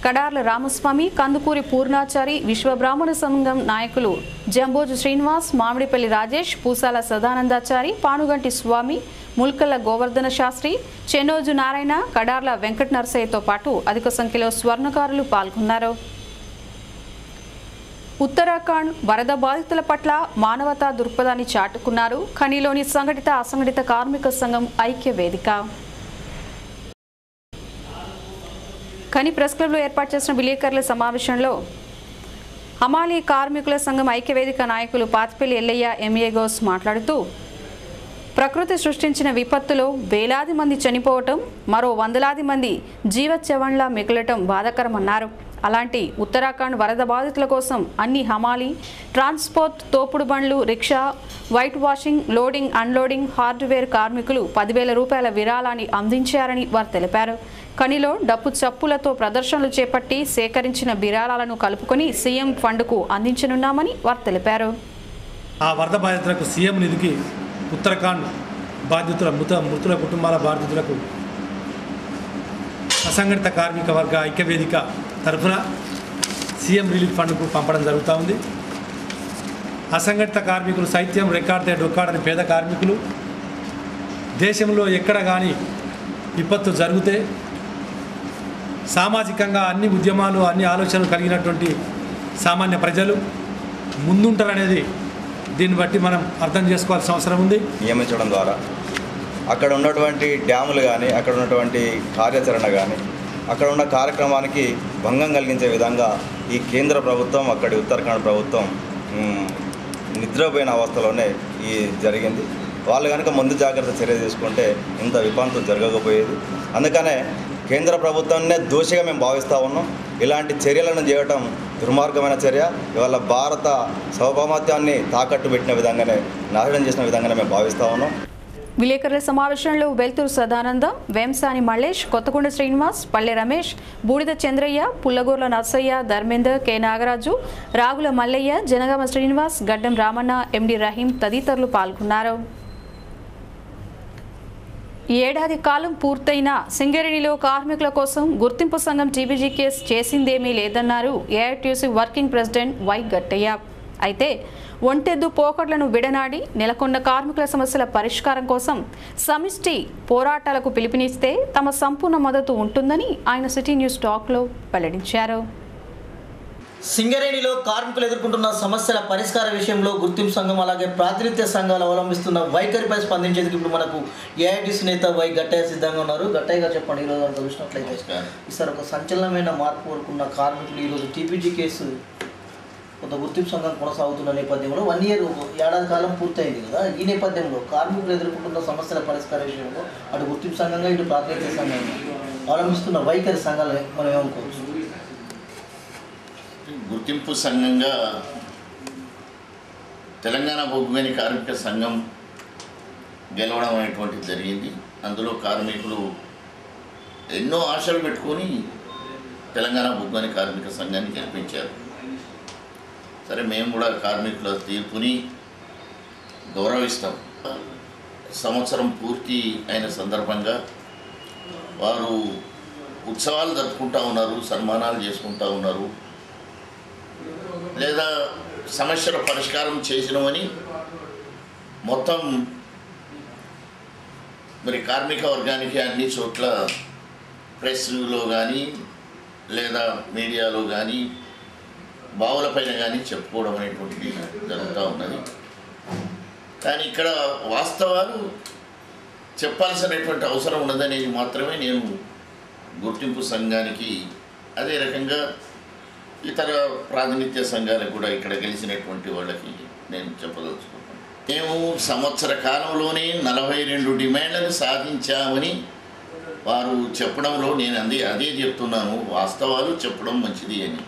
కడార్ల రామస్వామి, కందుకూరి పూర్ణాచారి, విశ్వబ్రాహ్మణ సంఘం నాయకులు జంబోజు శ్రీనివాస్, మామిడిపల్లి రాజేష్, పూసాల సదానందాచారి, పానుగంటి స్వామి, ముల్కల్ల గోవర్ధన శాస్త్రి, చెన్నోజు నారాయణ, కడార్ల వెంకట నరసయ్యతో పాటు అధిక సంఖ్యలో స్వర్ణకారులు పాల్గొన్నారు. ఉత్తరాఖండ్ వరద బాధితుల పట్ల మానవతా దృక్పథాన్ని చాటుకున్నారు ఖనిలోని సంఘటిత అసంఘటిత కార్మిక సంఘం ఐక్య వేదిక. ఖని ప్రెస్ క్లబ్లో ఏర్పాటు చేసిన విలేకరుల సమావేశంలో హమాలీ కార్మికుల సంఘం ఐక్యవేదిక నాయకులు పాతిపల్లి ఎల్లయ్య ఎంఏ గౌస్ మాట్లాడుతూ, ప్రకృతి సృష్టించిన విపత్తులో వేలాది మంది చనిపోవటం, మరో వందలాది మంది జీవచ్చవంలా మిగలటం బాధాకరమన్నారు. అలాంటి ఉత్తరాఖండ్ వరద బాధితుల కోసం అన్ని హమాలీ, ట్రాన్స్పోర్ట్, తోపుడు బండ్లు, rickshaw, white washing, loading, unloading, hardware కార్మికులు 10,000 రూపాయల విరాళాన్ని అందించారని వారు తెలిపారు. ఖనిలో డప్పు చప్పులతో ప్రదర్శనలు చేపట్టి సేకరించిన విరాళాలను కలుపుకొని సీఎం ఫండ్కు అందించనున్నామని వారు తెలిపారు. ఆ వరద బాధితులకు సీఎం నిధికి ఉత్తరాఖండ్ బాధితుల మృతుల కుటుంబాల బాధితులకు అసంఘటిత కార్మిక వర్గ ఐక్యవేదిక తరఫున సీఎం రిలీఫ్ ఫండ్కు పంపడం జరుగుతూ ఉంది. అసంఘటిత కార్మికులు సైత్యం రెక్కాడితే డొక్కాడని పేద కార్మికులు దేశంలో ఎక్కడ కానీ విపత్తు జరిగితే సామాజికంగా అన్ని ఉద్యమాలు, అన్ని ఆలోచనలు కలిగినటువంటి సామాన్య ప్రజలు ముందుంటారనేది దీన్ని బట్టి మనం అర్థం చేసుకోవాల్సిన అవసరం ఉంది. నియమించడం ద్వారా అక్కడ ఉన్నటువంటి డ్యాములు కానీ, అక్కడ ఉన్నటువంటి కార్యాచరణ కానీ, అక్కడ ఉన్న కార్యక్రమానికి భంగం కలిగించే విధంగా ఈ కేంద్ర ప్రభుత్వం, అక్కడి ఉత్తరాఖండ్ ప్రభుత్వం నిద్రపోయిన అవస్థలోనే ఈ జరిగింది. వాళ్ళు కనుక ముందు జాగ్రత్త చర్య తీసుకుంటే ఇంత విపంతం జరగకపోయేది. అందుకనే కేంద్ర ప్రభుత్వాన్నే దోషిగా మేము భావిస్తూ ఉన్నాం. ఇలాంటి చర్యలను చేయటం దుర్మార్గమైన చర్య. ఇవాళ భారత సార్వభౌమత్వాన్ని తాకట్టు పెట్టిన విధంగానే, నాశనం చేసిన విధంగానే మేము భావిస్తూ ఉన్నాం. విలేకరుల సమావేశంలో వెల్తూరు సదానంద, వేంసాని మల్లేష్, కొత్తకొండ శ్రీనివాస్, పల్లె రమేష్, బూడిద చంద్రయ్య, పుల్లగూర్ల నర్సయ్య, ధర్మేందర్, కె నాగరాజు, రాగుల మల్లయ్య, జనగామ శ్రీనివాస్, గడ్డం రామన్న, ఎండి రహీం తదితరులు పాల్గొన్నారు. ఏడాది కాలం పూర్తయిన సింగరేణిలో కార్మికుల కోసం గుర్తింపు సంఘం టీబీజీ కేసు చేసిందేమీ లేదన్నారు ఏఐటీయూసీ వర్కింగ్ ప్రెసిడెంట్ వై గట్టయ్య. అయితే ఒంటెద్దు పోకట్లను విడనాడి నెలకొన్న కార్మికుల సమస్యల పరిష్కారం కోసం సమిష్టి పోరాటాలకు పిలుపునిస్తే తమ సంపూర్ణ మద్దతు ఉంటుందని ఆయన సిటీ న్యూస్ టాక్లో వెల్లడించారు. సింగరేణిలో కార్మికులు ఎదుర్కొంటున్న సమస్యల పరిష్కార విషయంలో గుర్తింపు సంఘం అలాగే ప్రాతినిధ్య సంఘాలు అవలంబిస్తున్న వైఖరిపై స్పందించేందుకు ఇప్పుడు మనకు ఏఐటీసీ నేత వై గట్టయ్య సిద్ధంగా ఉన్నారు. గట్టయ్య గారు చెప్పండి, ఈరోజు అంతా చూసినట్లయితే ఈసారి ఒక సంచలనమైన మార్పు కోరుకున్న కార్మికులు ఈరోజు టీపీజీ కేసు కొంత గుర్తింపు సంఘం కొనసాగుతున్న నేపథ్యంలో 1 ఇయర్ ఏడాది కాలం పూర్తయింది కదా. ఈ నేపథ్యంలో కార్మికులు ఎదుర్కొంటున్న సమస్యల పరిష్కార విషయంలో అటు గుర్తింపు సంఘంగా ఇటు ప్రాతినిధ్య సంఘంగా అవలంబిస్తున్న వైఖరి సంఘాలు మనం ఏమనుకోవచ్చు? గుర్తింపు సంఘంగా తెలంగాణ బొగ్గుగని కార్మిక సంఘం గెలవడం అనేటువంటిది జరిగింది. అందులో కార్మికులు ఎన్నో ఆశలు పెట్టుకొని తెలంగాణ బొగ్గుగని కార్మిక సంఘాన్ని గెలిపించారు. సరే, మేము కూడా కార్మికుల తీర్పుని గౌరవిస్తాం. సంవత్సరం పూర్తి అయిన సందర్భంగా వారు ఉత్సవాలు జరుపుకుంటూ ఉన్నారు, సన్మానాలు చేసుకుంటూ ఉన్నారు, లేదా సమస్యల పరిష్కారం చేసినామని మొత్తం మరి కార్మిక వర్గానికి అన్ని చోట్ల ప్రెస్లో కానీ లేదా మీడియాలో కానీ బావులపైన కానీ చెప్పుకోవడం అనేటువంటిది జరుగుతూ ఉన్నది. కానీ ఇక్కడ వాస్తవాలు చెప్పాల్సినటువంటి అవసరం ఉన్నదనేది మాత్రమే నేను గుర్తింపు సంఘానికి, అదే రకంగా ఇతర ప్రాతినిధ్య సంఘాలకు కూడా ఇక్కడ గెలిచినటువంటి వాళ్ళకి నేను చెప్పదలుచుకుంటున్నాను. మేము సంవత్సర కాలంలోనే 42 డిమాండ్లను సాధించామని వారు చెప్పడంలో నేను అదే చెప్తున్నాను. వాస్తవాలు చెప్పడం మంచిది అని.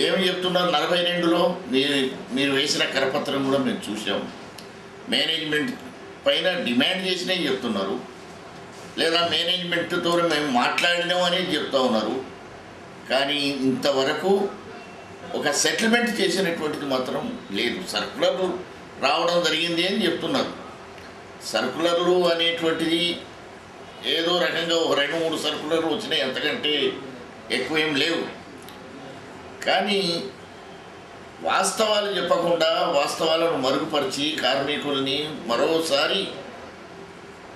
ఏమి చెప్తున్నారు? 42లో మీరు వేసిన కరపత్రం కూడా మేము చూసాము. మేనేజ్మెంట్ పైన డిమాండ్ చేసినవి చెప్తున్నారు, లేదా మేనేజ్మెంట్తో మేము మాట్లాడినాం అనేది చెప్తా ఉన్నారు. కానీ ఇంతవరకు ఒక సెటిల్మెంట్ చేసినటువంటిది మాత్రం లేదు. సర్కులర్లు రావడం జరిగింది అని చెప్తున్నారు. సర్కులర్లు అనేటువంటిది ఏదో రకంగా ఒక 2-3 సర్కులర్లు వచ్చినాయి, అంతకంటే ఎక్కువ ఏం లేవు. కానీ వాస్తవాలు చెప్పకుండా వాస్తవాలను మరుగుపరిచి కార్మికుల్ని మరోసారి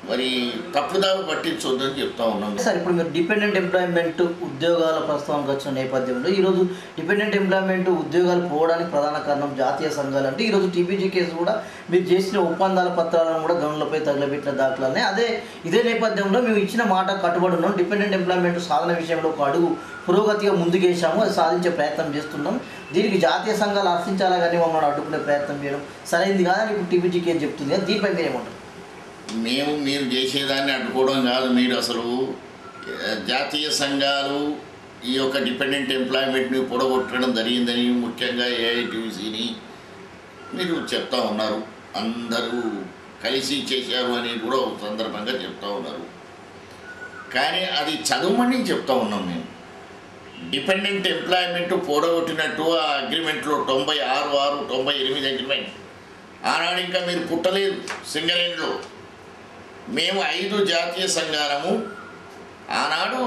మరి తప్పుదారు పట్టించొద్దని చెప్తా ఉన్నాం. సార్, ఇప్పుడు మీరు డిపెండెంట్ ఎంప్లాయ్మెంట్ ఉద్యోగాల ప్రస్తావనకు వచ్చిన నేపథ్యంలో ఈరోజు డిపెండెంట్ ఎంప్లాయ్మెంట్ ఉద్యోగాలు పోవడానికి ప్రధాన కారణం జాతీయ సంఘాలు అంటే ఈరోజు టీబీజీ కేసు కూడా మీరు చేసిన ఒప్పందాల పత్రాలను కూడా గనులపై తగలబెట్టిన దాఖలానే. ఇదే నేపథ్యంలో మేము ఇచ్చిన మాట కట్టుబడి ఉన్నాం. డిపెండెంట్ ఎంప్లాయ్మెంట్ సాధన విషయంలో ఒక అడుగు పురోగతిగా ముందుకేసాము, అది సాధించే ప్రయత్నం చేస్తున్నాం. దీనికి జాతీయ సంఘాలు హర్షించాలా కానీ మమ్మల్ని అడ్డుకునే ప్రయత్నం చేయడం సరైంది కాదని ఇప్పుడు టీబీజీ కేసు చెప్తుంది. దీనిపై మీరేమంటారు? మీరు చేసేదాన్ని అడ్డుకోవడం కాదు. మీరు అసలు జాతీయ సంఘాలు ఈ యొక్క డిపెండెంట్ ఎంప్లాయ్మెంట్ని పొడగొట్టడం జరిగిందని ముఖ్యంగా ఏఐటీయూసీని మీరు చెప్తా ఉన్నారు. అందరూ కలిసి చేశారు అని కూడా ఒక సందర్భంగా చెప్తా ఉన్నారు. కానీ అది చదవమని చెప్తా ఉన్నాం. మేము డిపెండెంట్ ఎంప్లాయ్మెంట్ పొడగొట్టినట్టు ఆ అగ్రిమెంట్లో 96, 98 అగ్రిమెంట్ ఆనాడు ఇంకా మీరు పుట్టలేదు సింగరేణిలో. మేము 5 జాతీయ సంఘాలము ఆనాడు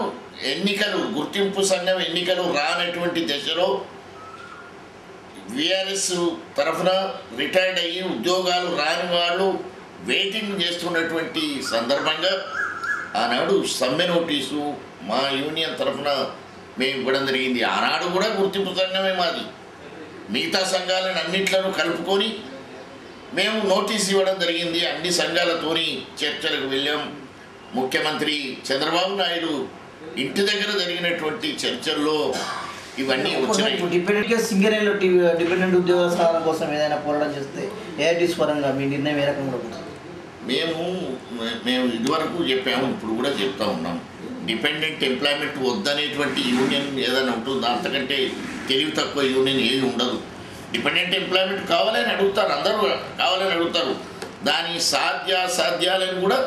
ఎన్నికలు, గుర్తింపు సంఘం ఎన్నికలు రానటువంటి దశలో విఆర్ఎస్ తరఫున రిటైర్డ్ అయ్యి ఉద్యోగాలు రాని వాళ్ళు వెయిటింగ్ చేస్తున్నటువంటి సందర్భంగా ఆనాడు సమ్మె నోటీసు మా యూనియన్ తరఫున మేము ఇవ్వడం జరిగింది. ఆనాడు కూడా గుర్తింపు సంఘమే మాది. మిగతా సంఘాలను అన్నింటిలో కలుపుకొని మేము నోటీస్ ఇవ్వడం జరిగింది. అన్ని సంఘాలతోని చర్చలకు వెళ్ళాం. ముఖ్యమంత్రి చంద్రబాబు నాయుడు ఇంటి దగ్గర జరిగినటువంటి చర్చల్లో ఇవన్నీ వచ్చినాయి. డిపెండెంట్గా సింగరేణిలో డిపెండెంట్ ఉద్యోగ స్థానం కోసం ఏదైనా పోరాటం చేస్తే ఏఐటీస్ పరంగా మీ నిర్ణయం ఏ రకంగా ఉంటుంది? మేము ఇదివరకు చెప్పాము, ఇప్పుడు కూడా చెప్తా ఉన్నాం. డిపెండెంట్ ఎంప్లాయ్మెంట్ వద్దనేటువంటి యూనియన్ ఏదైనా ఉంటుందో అంతకంటే తెలివి తక్కువ యూనియన్ ఏది ఉండదు. డిపెండెంట్ ఎంప్లాయ్మెంట్ కావాలని అడుగుతారు, అందరూ కావాలని అడుగుతారు. దాని సాధ్యాలను కూడా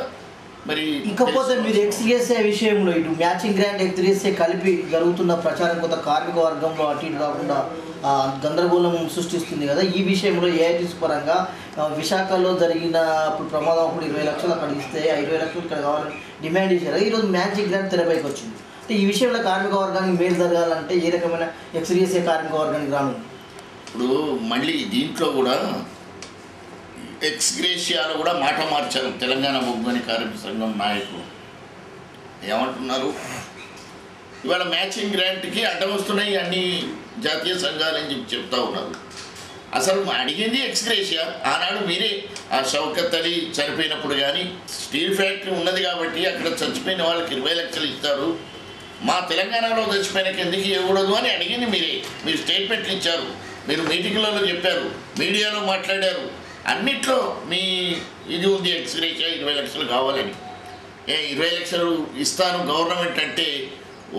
మరి ఇకపోతే మీరు ఎక్స్గ్రేసే విషయంలో ఇటు మ్యాచింగ్ గ్రాంట్ ఎక్స్గ్రేసే కలిపి జరుగుతున్న ప్రచారం కొంత కార్మిక వర్గంలో అటు ఇటు కాకుండా గందరగోళం సృష్టిస్తుంది కదా. ఈ విషయంలో ఏఐటీస్ పరంగా విశాఖలో జరిగిన ప్రమాదం అప్పుడు 20 లక్షలు అక్కడ ఇస్తే 20 లక్షలు ఇక్కడ కావాలని డిమాండ్ చేశారు. ఈరోజు మ్యాచింగ్ గ్రాంట్ తెరపైకి వచ్చింది. అంటే ఈ విషయంలో కార్మిక వర్గానికి మేలు జరగాలంటే ఏ రకమైన ఎక్స్గ్రేసే కార్మిక వర్గానికి రాను? ఇప్పుడు మళ్ళీ దీంట్లో కూడా ఎక్స్గ్రేషియాలో కూడా మాట మార్చారు తెలంగాణ బొగ్గని కార్మిక సంఘం నాయకులు. ఏమంటున్నారు, ఇవాళ మ్యాచింగ్ గ్రాంట్కి అడ్డం వస్తున్నాయి అన్ని జాతీయ సంఘాలని చెప్తా ఉన్నారు. అసలు అడిగింది ఎక్స్గ్రేషియా. ఆనాడు మీరే ఆ షౌకత్ అలీ చనిపోయినప్పుడు కానీ స్టీల్ ఫ్యాక్టరీ ఉన్నది కాబట్టి అక్కడ చచ్చిపోయిన వాళ్ళకి 20 లక్షలు ఇస్తారు, మా తెలంగాణలో చచ్చిపోయిన ఎందుకు ఇవ్వకూడదు అని అడిగింది మీరే. మీరు స్టేట్మెంట్లు ఇచ్చారు, మీరు మీటింగ్లలో చెప్పారు, మీడియాలో మాట్లాడారు, అన్నిట్లో మీ ఇది ఉంది ఎక్స్గ్రేషియా 20 లక్షలు కావాలని. 20 లక్షలు ఇస్తాను గవర్నమెంట్ అంటే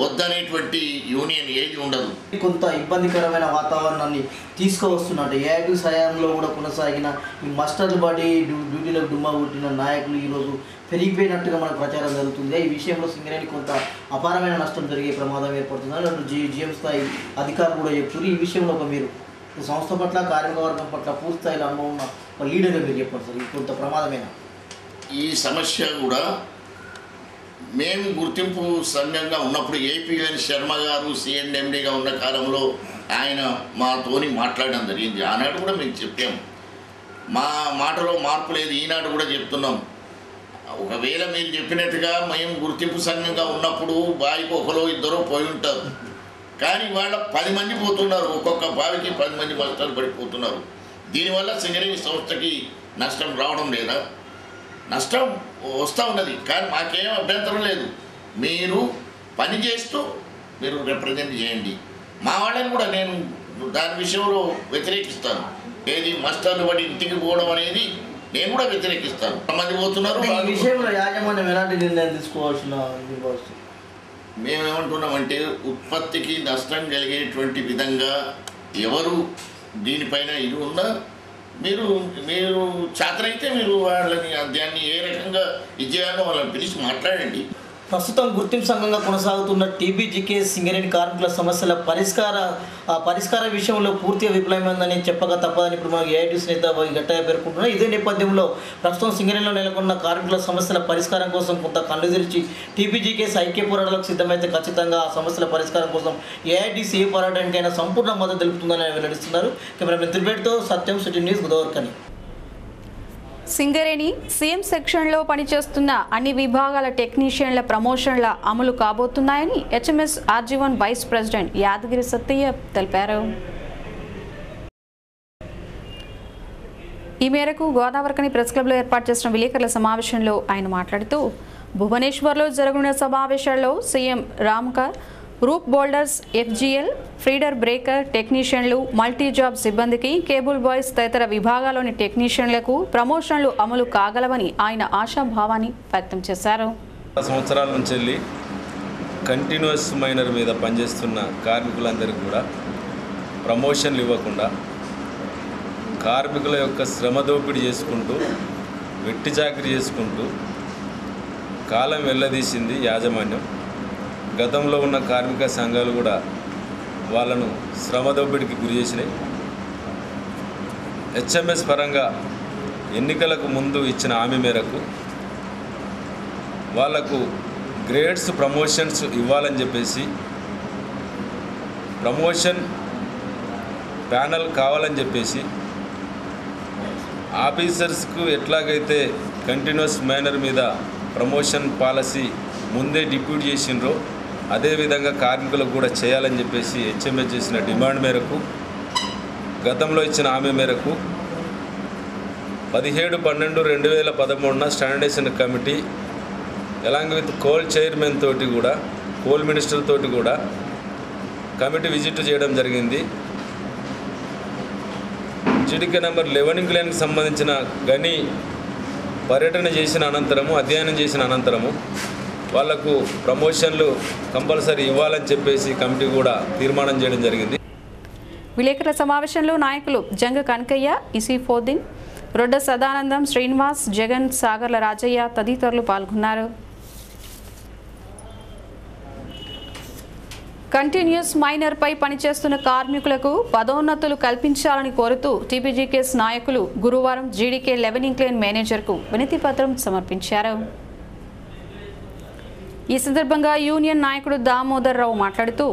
వద్దనేటువంటి యూనియన్ ఏది ఉండదు. కొంత ఇబ్బందికరమైన వాతావరణాన్ని తీసుకువస్తున్నట్టు ఏఐటీ హయాంలో కూడా కొనసాగిన ఈ మస్టర్డ్ బాడీ డ్యూటీలకు డుమ్మా కొట్టిన నాయకులు ఈరోజు పెరిగిపోయినట్టుగా మనకు ప్రచారం జరుగుతుంది. ఈ విషయంలో సింగరేణి కొంత అపారమైన నష్టం జరిగే ప్రమాదం ఏర్పడుతుందని రెండు జిఎం స్థాయి అధికారులు కూడా చెప్తున్నారు. ఈ విషయంలో మీరు సంస్థ పట్ల కార్మిక వర్గం పట్ల పూర్తి స్థాయిలో అనుభవం ఉన్న లీడర్గా మీరు చెప్పండి సార్, ఇది కొంత ప్రమాదమైన ఈ సమస్య కూడా మేము గుర్తింపు సంఘంగా ఉన్నప్పుడు ఏపీఎన్ శర్మ గారు సిఎండిగా ఉన్న కాలంలో ఆయన మాతోని మాట్లాడడం జరిగింది. ఆనాడు కూడా మేము చెప్పాము, మా మాటలో మార్పు లేదు. ఈనాడు కూడా చెప్తున్నాం, ఒకవేళ మీరు చెప్పినట్టుగా మేము గుర్తింపు సంఘంగా ఉన్నప్పుడు బావికి ఒకరో ఇద్దరో పోయి ఉంటారు, కానీ వాళ్ళ 10 మంది పోతున్నారు, ఒక్కొక్క బావికి 10 మంది బస్తాలు పడిపోతున్నారు. దీనివల్ల సింగరేణి సంస్థకి నష్టం రావడం లేదా? నష్టం వస్తూ ఉన్నది, కానీ మాకేం అభ్యంతరం లేదు. మీరు పని చేస్తూ మీరు రిప్రజెంట్ చేయండి. మా వాళ్ళని కూడా నేను దాని విషయంలో వ్యతిరేకిస్తాను. ఏది మస్టర్లు పడి ఇంటికి పోవడం అనేది నేను కూడా వ్యతిరేకిస్తాను. మంది పోతున్నారు. ఈ విషయంలో యాజమాన్యం ఎలాంటి నిర్ణయం తీసుకోవాల్సిన? మేమేమంటున్నామంటే ఉత్పత్తికి నష్టం కలిగేటువంటి విధంగా ఎవరు దీనిపైన ఇది ఉన్నా మీరు చేతనైతే మీరు వాళ్ళని దాన్ని ఏ రకంగా ఇది చేయాలో వాళ్ళని పిలిచి మాట్లాడండి. ప్రస్తుతం గుర్తింపు సంఘంగా కొనసాగుతున్న టీబీజీకే సింగరేణి కార్మికుల సమస్యల పరిష్కార విషయంలో పూర్తిగా విఫలమైందని చెప్పక తప్పదని ఇప్పుడు మనకు ఏఐటీసీ నేత గట్టయ్య పేర్కొంటున్నారు. ఇదే నేపథ్యంలో ప్రస్తుతం సింగరేణిలో నెలకొన్న కార్మికుల సమస్యల పరిష్కారం కోసం కొంత కళ్ళు తెరిచి టీబీజీకేస్ ఐక్య పోరాటాలకు సిద్ధమైతే ఖచ్చితంగా ఆ సమస్యల పరిష్కారం కోసం ఏఐటీసీ ఏ పోరాటానికైనా సంపూర్ణ మద్దతు తెలుపుతుందని వెల్లడిస్తున్నారు. కెమెరామెన్ త్రిబేట్తో Satyam city news Godavarikhani. Singareni CM సెక్షన్లో పనిచేస్తున్న అన్ని విభాగాల టెక్నీషియన్ల ప్రమోషన్ల అమలు కాబోతున్నాయని HMS RG one vice president Yadagiri Sattaiah తెలిపారు. ఈ మేరకు గోదావరికని ప్రెస్ క్లబ్లో ఏర్పాటు చేసిన విలేకరుల సమావేశంలో ఆయన మాట్లాడుతూ భువనేశ్వర్లో జరగనున్న సమావేశాల్లో సీఎం రామ్కర్, roof bolters, FGL, feeder breaker టెక్నీషియన్లు, మల్టీ జాబ్ సిబ్బందికి, కేబుల్ బాయ్స్ తదితర విభాగాల్లోని టెక్నీషియన్లకు ప్రమోషన్లు అమలు కాగలవని ఆయన ఆశాభావాన్ని వ్యక్తం చేశారు. సంవత్సరాల నుంచి వెళ్ళి కంటిన్యూస్ మైనర్ మీద పనిచేస్తున్న కార్మికులందరికీ కూడా ప్రమోషన్లు ఇవ్వకుండా కార్మికుల యొక్క శ్రమ దోపిడీ చేసుకుంటూ వెట్టి చాకరీ చేసుకుంటూ కాలం వెళ్ళదీసింది యాజమాన్యం. గతంలో ఉన్న కార్మిక సంఘాలు కూడా వాళ్ళను శ్రమ దోపిడీకి గురి చేసినాయి. హెచ్ఎంఎస్ పరంగా ఎన్నికలకు ముందు ఇచ్చిన హామీ మేరకు వాళ్లకు గ్రేడ్స్ ప్రమోషన్స్ ఇవ్వాలని చెప్పేసి ప్రమోషన్ ప్యానల్ కావాలని చెప్పేసి ఆఫీసర్స్కు ఎట్లాగైతే కంటిన్యూస్ మేనర్ మీద ప్రమోషన్ పాలసీ ముందే డిప్యూట్ చేసినరో అదేవిధంగా కార్మికులకు కూడా చేయాలని చెప్పేసి హెచ్ఎంఎస్ చేసిన డిమాండ్ మేరకు గతంలో ఇచ్చిన హామీ మేరకు 17/12/2013 standardisation committee along with coal chairman తోటి కూడా కోల్ మినిస్టర్ తోటి కూడా కమిటీ విజిట్ చేయడం జరిగింది. జీడీకే నెంబర్ 11 లైన్కి సంబంధించిన గని పర్యటన చేసిన అనంతరము అధ్యయనం చేసిన అనంతరము వాళ్లకు ప్రమోషన్లు కంపల్సరీ ఇవ్వాలని చెప్పేసి కమిటీ కూడా తీర్మానం చేయడం జరిగింది. విలేకరుల సమావేశంలో నాయకులు జంగ కనకయ్య, ఇసిఫోద్దీన్, రొడ్డ సదానందం, శ్రీనివాస్, జగన్, సాగర్ల రాజయ్య తదితరులు పాల్గొన్నారు. కంటిన్యూస్ మైనర్పై పనిచేస్తున్న కార్మికులకు పదోన్నతులు కల్పించాలని కోరుతూ టీపీజీకేఎస్ నాయకులు గురువారం జీడీకే 11 లైన్ మేనేజర్కు వినతి పత్రం సమర్పించారు. ఈ సందర్భంగా యూనియన్ నాయకుడు దామోదర్ రావు మాట్లాడుతూ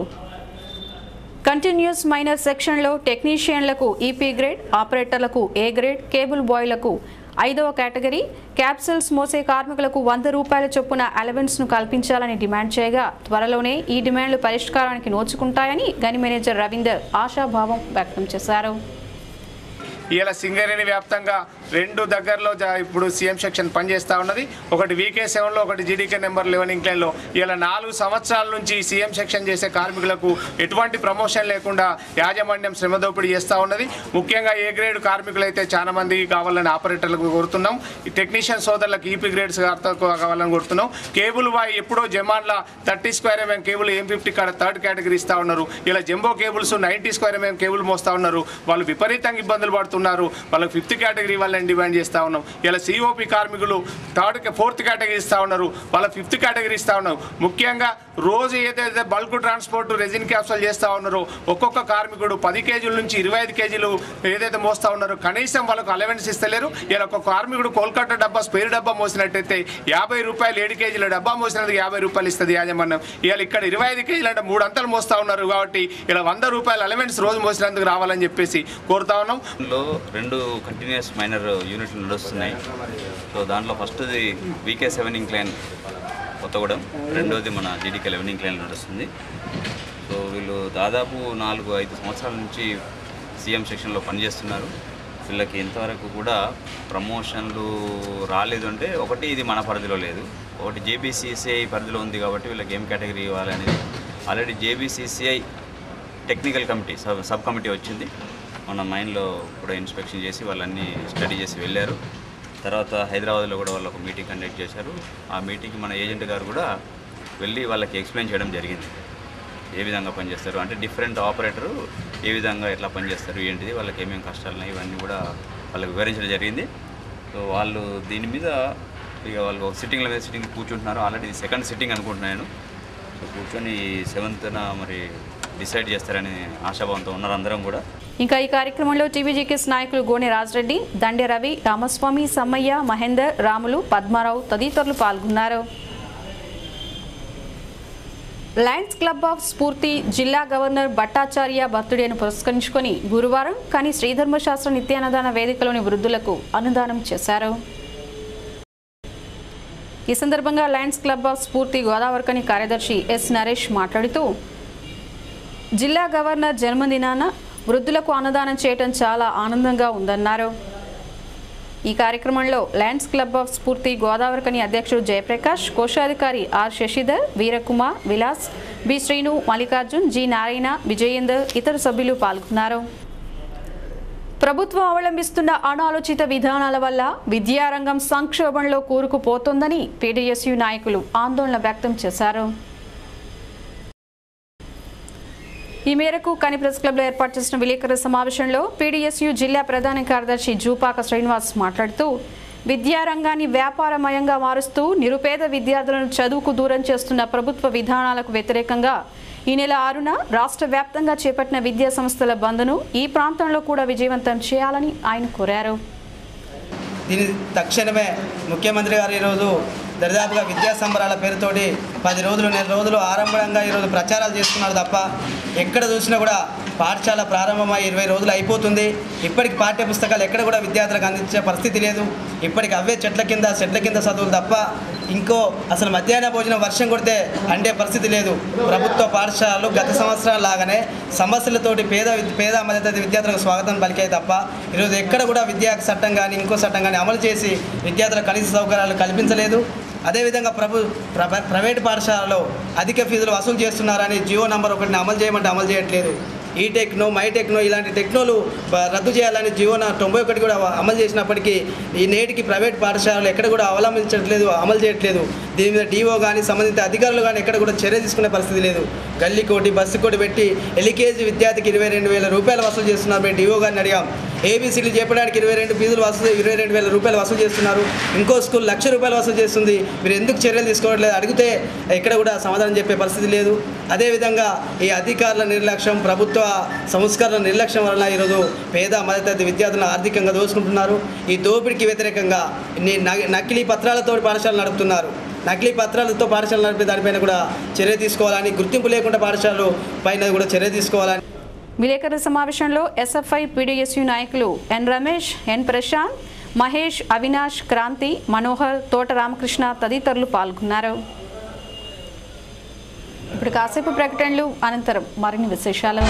కంటిన్యూస్ మైనర్ సెక్షన్లో టెక్నీషియన్లకు ఈపీ గ్రేడ్, ఆపరేటర్లకు ఏ గ్రేడ్, కేబుల్ బాయ్లకు 5వ కేటగిరీ, క్యాప్సిల్స్ మోసే కార్మికులకు 100 రూపాయల చొప్పున అలవెన్స్ను కల్పించాలని డిమాండ్ చేయగా త్వరలోనే ఈ డిమాండ్లు పరిష్కారానికి నోచుకుంటాయని గని మేనేజర్ రవీందర్ ఆశాభావం వ్యక్తం చేశారు. ఇలా సింగరేణి వ్యాప్తంగా 2 దగ్గరలో ఇప్పుడు సీఎం సెక్షన్ పనిచేస్తూ ఉన్నది. ఒకటి VK7లో, ఒకటి జీడీకే నెంబర్ 11 ఇంక్లైన్లో. ఇలా 4 సంవత్సరాల నుంచి సీఎం సెక్షన్ చేసే కార్మికులకు ఎటువంటి ప్రమోషన్ లేకుండా యాజమాన్యం శ్రమదోపిడీ చేస్తూ ఉన్నది. ముఖ్యంగా ఏ గ్రేడ్ కార్మికులు అయితే చాలా మంది కావాలని ఆపరేటర్లకు కోరుతున్నాం. ఈ టెక్నీషియన్ సోదరులకు ఈపీ గ్రేడ్స్ కావాలని కోరుతున్నాం. కేబుల్ బాయ్ ఎప్పుడో జమాన్ల 30 స్క్వేర్ ఎంఎం కేబుల్ M50 కాడ 3rd కేటగిరీ ఇస్తూ ఉన్నారు. ఇలా jumbo cables 90 square MM cable మోస్తూ ఉన్నారు. వాళ్ళు విపరీతంగా ఇబ్బందులు పడుతున్నారు. వాళ్ళకి 5th కేటగిరీ వాళ్ళని డిమాండ్ చేస్తూ ఉన్నాం. ఇలా సిఓపి కార్మికులు 4th కేటగిరీ ఇస్తూ ఉన్నారు. వాళ్ళ 5th కేటగిరీ ఇస్తూ ఉన్నారు. ముఖ్యంగా రోజు ఏదైతే బల్క్ ట్రాన్స్పోర్ట్ రెజిన్ క్యాప్సూల్ చేస్తూ ఉన్నారో ఒక్కొక్క కార్మికుడు 10 కేజీల నుంచి 25 కేజీలు ఏదైతే మోస్తూ ఉన్నారో కనీసం వాళ్ళకు అలవెన్స్ ఇస్తలేరు. ఇలా ఒక కార్మికుడు కోల్కతా డబ్బా స్పేర్ డబ్బా మోసినట్టయితే 50 రూపాయలు, 7 కేజీల డబ్బా మోసినందుకు 50 రూపాయలు ఇస్తుంది యాజమాన్యం. ఇవాళ ఇక్కడ 25 కేజీలు అంటే 3 అంతలు మోస్తూ ఉన్నారు కాబట్టి ఇలా 100 రూపాయలు అలవెన్స్ రోజు మోసినందుకు రావాలని చెప్పేసి కోరుతా ఉన్నాం. 2 కంటిన్యూస్ మైనర్ యూనిట్లు నడుస్తున్నాయి. సో దాంట్లో ఫస్ట్ది VK7 ఇంక్లైన్ కొత్తగూడెం, రెండోది మన జీడీకే 11 ఇంక్లైన్ నడుస్తుంది. సో వీళ్ళు దాదాపు 4-5 సంవత్సరాల నుంచి సీఎం సెక్షన్లో పనిచేస్తున్నారు. వీళ్ళకి ఇంతవరకు కూడా ప్రమోషన్లు రాలేదు. అంటే ఒకటి ఇది మన పరిధిలో లేదు, ఒకటి JBCCI పరిధిలో ఉంది కాబట్టి వీళ్ళకి ఏం కేటగిరీ ఇవ్వాలనేది already JBCCI technical committee sub committee వచ్చింది. మన మైన్లో కూడా ఇన్స్పెక్షన్ చేసి వాళ్ళన్నీ స్టడీ చేసి వెళ్ళారు. తర్వాత హైదరాబాద్లో కూడా వాళ్ళు ఒక మీటింగ్ కండక్ట్ చేశారు. ఆ మీటింగ్కి మన ఏజెంట్ గారు కూడా వెళ్ళి వాళ్ళకి ఎక్స్ప్లెయిన్ చేయడం జరిగింది. ఏ విధంగా పనిచేస్తారు అంటే డిఫరెంట్ ఆపరేటరు ఏ విధంగా ఎట్లా పనిచేస్తారు, ఏంటిది, వాళ్ళకి ఏమేమి కష్టాలు ఉన్నాయి, ఇవన్నీ కూడా వాళ్ళకి వివరించడం జరిగింది. సో వాళ్ళు దీని మీద ఇక వాళ్ళు సిట్టింగ్ల మీద సిట్టింగ్ కూర్చుంటున్నారు. ఆల్రెడీ ఇది 2nd సిట్టింగ్ అనుకుంటున్నాను. సో కూర్చొని 7th మరి డిసైడ్ చేస్తారని ఆశాభావంతో ఉన్నారు అందరం కూడా. ఇంకా ఈ కార్యక్రమంలో టీబీజీకేఎస్ నాయకులు గోనె రాజరెడ్డి, దండె రవి, రామస్వామి, సమ్మయ్య, మహేందర్, రాములు, పద్మారావు తదితరులు పాల్గొన్నారు. లయన్స్ క్లబ్ ఆఫ్ స్ఫూర్తి జిల్లా గవర్నర్ భట్టాచార్య బర్త్డేను పురస్కరించుకొని గురువారం కని శ్రీధర్మశాస్త్ర నిత్యాన్నదాన వేదికలోని వృద్ధులకు అన్నదానం చేశారు. ఈ సందర్భంగా లయన్స్ క్లబ్ ఆఫ్ స్ఫూర్తి గోదావరికని కార్యదర్శి ఎస్ నరేష్ మాట్లాడుతూ జిల్లా గవర్నర్ జన్మదినాన వృద్ధులకు అన్నదానం చేయడం చాలా ఆనందంగా ఉందన్నారు. ఈ కార్యక్రమంలో లయన్స్ క్లబ్ ఆఫ్ స్ఫూర్తి గోదావరికని అధ్యక్షుడు జయప్రకాష్, కోశాధికారి R Shashidhar, Veerakumar, Vilas, B Srinu, Mallikarjun, G Narayana, Vijayender ఇతర సభ్యులు పాల్గొన్నారు. ప్రభుత్వం అవలంబిస్తున్న అనాలోచిత విధానాల వల్ల విద్యారంగం సంక్షోభంలో కూరుకుపోతోందని పీడీఎస్యూ నాయకులు ఆందోళన వ్యక్తం చేశారు. ఈ మేరకు కని ప్రెస్ క్లబ్లో ఏర్పాటు చేసిన విలేకరుల సమావేశంలో పీడీఎస్యూ జిల్లా ప్రధాన కార్యదర్శి జూపాక శ్రీనివాస్ మాట్లాడుతూ విద్యారంగాన్ని వ్యాపారమయంగా మారుస్తూ నిరుపేద విద్యార్థులను చదువుకు దూరం చేస్తున్న ప్రభుత్వ విధానాలకు వ్యతిరేకంగా ఈ నెల 6న రాష్ట్ర వ్యాప్తంగా చేపట్టిన విద్యా సంస్థల బంద్ను ఈ ప్రాంతంలో కూడా విజయవంతం చేయాలని ఆయన కోరారు. దీని తక్షణమే ముఖ్యమంత్రి గారు ఈరోజు దరిదాపుగా విద్యా సంబరాల పేరుతోటి 10 రోజులు, నెల రోజులు ఆరంభంగా ఈరోజు ప్రచారాలు చేస్తున్నారు తప్ప ఎక్కడ చూసినా కూడా పాఠశాల ప్రారంభమై 20 రోజులు అయిపోతుంది. ఇప్పటికి పాఠ్య పుస్తకాలు ఎక్కడ కూడా విద్యార్థులకు అందించే పరిస్థితి లేదు. ఇప్పటికి అవే చెట్ల కింద చదువులు తప్ప ఇంకో అసలు మధ్యాహ్న భోజనం వర్షం కొడితే అంటే పరిస్థితి లేదు. ప్రభుత్వ పాఠశాలలు గత సంవత్సరాల లాగానే సమస్యలతోటి పేద మధ్యతరగతి విద్యార్థులకు స్వాగతం పలికాయి తప్ప ఈరోజు ఎక్కడ కూడా విద్యా చట్టం కానీ ఇంకో చట్టం కానీ అమలు చేసి విద్యార్థులకు కనీస సౌకర్యాలు కల్పించలేదు. అదేవిధంగా ప్రైవేటు పాఠశాలలో అధిక ఫీజులు వసూలు చేస్తున్నారని జియో నంబర్ 1ని అమలు చేయమంటే అమలు చేయట్లేదు. ఈ టెక్నో మై టెక్నో ఇలాంటి టెక్నోలు రద్దు చేయాలని జియో 91 కూడా అమలు చేసినప్పటికీ ఈ నేటికి ప్రైవేట్ పాఠశాలలు ఎక్కడ కూడా అవలంబించట్లేదు, అమలు చేయట్లేదు. దీని మీద డిఓ కానీ సంబంధిత అధికారులు కానీ ఎక్కడ కూడా చర్య తీసుకునే పరిస్థితి లేదు. గల్లీ కోటి బస్సు కోటి పెట్టి ఎల్కేజీ విద్యార్థికి 22,000 రూపాయలు వసూలు చేస్తున్నారు. మేము డిఓ గారిని అడిగాం. ఏబీసీలు చెప్పడానికి 22,000 రూపాయలు వసూలు చేస్తున్నారు. ఇంకో స్కూల్ ₹1,00,000 వసూలు చేస్తుంది. మీరు ఎందుకు చర్యలు తీసుకోవట్లేదు అడిగితే ఎక్కడ కూడా సమాధానం చెప్పే పరిస్థితి లేదు. అదేవిధంగా ఈ అధికారుల నిర్లక్ష్యం, ప్రభుత్వ సంస్కరణ నిర్లక్ష్యం వలన ఈరోజు పేద మధ్యతరగతి విద్యార్థులను ఆర్థికంగా దోచుకుంటున్నారు. ఈ దోపిడీకి వ్యతిరేకంగా నకిలీ పత్రాలతో పాఠశాలలు నడుపుతున్నారు. నకిలీ పత్రాలతో పాఠశాలలు నడిపే దానిపైన కూడా చర్య తీసుకోవాలని, గుర్తింపు లేకుండా పాఠశాలలు పైన కూడా చర్య తీసుకోవాలని. విలేకరుల సమావేశంలో ఎస్ఎఫ్ఐ పీడీఎస్యూ నాయకులు ఎన్ రమేష్, ఎన్ ప్రశాంత్, మహేష్, అవినాష్, క్రాంతి, మనోహర్, తోట రామకృష్ణ తదితరులు పాల్గొన్నారు. ఇప్పుడు కాసేపు ప్రకటనలు అనంతరం మరిన్ని విశేషాలు.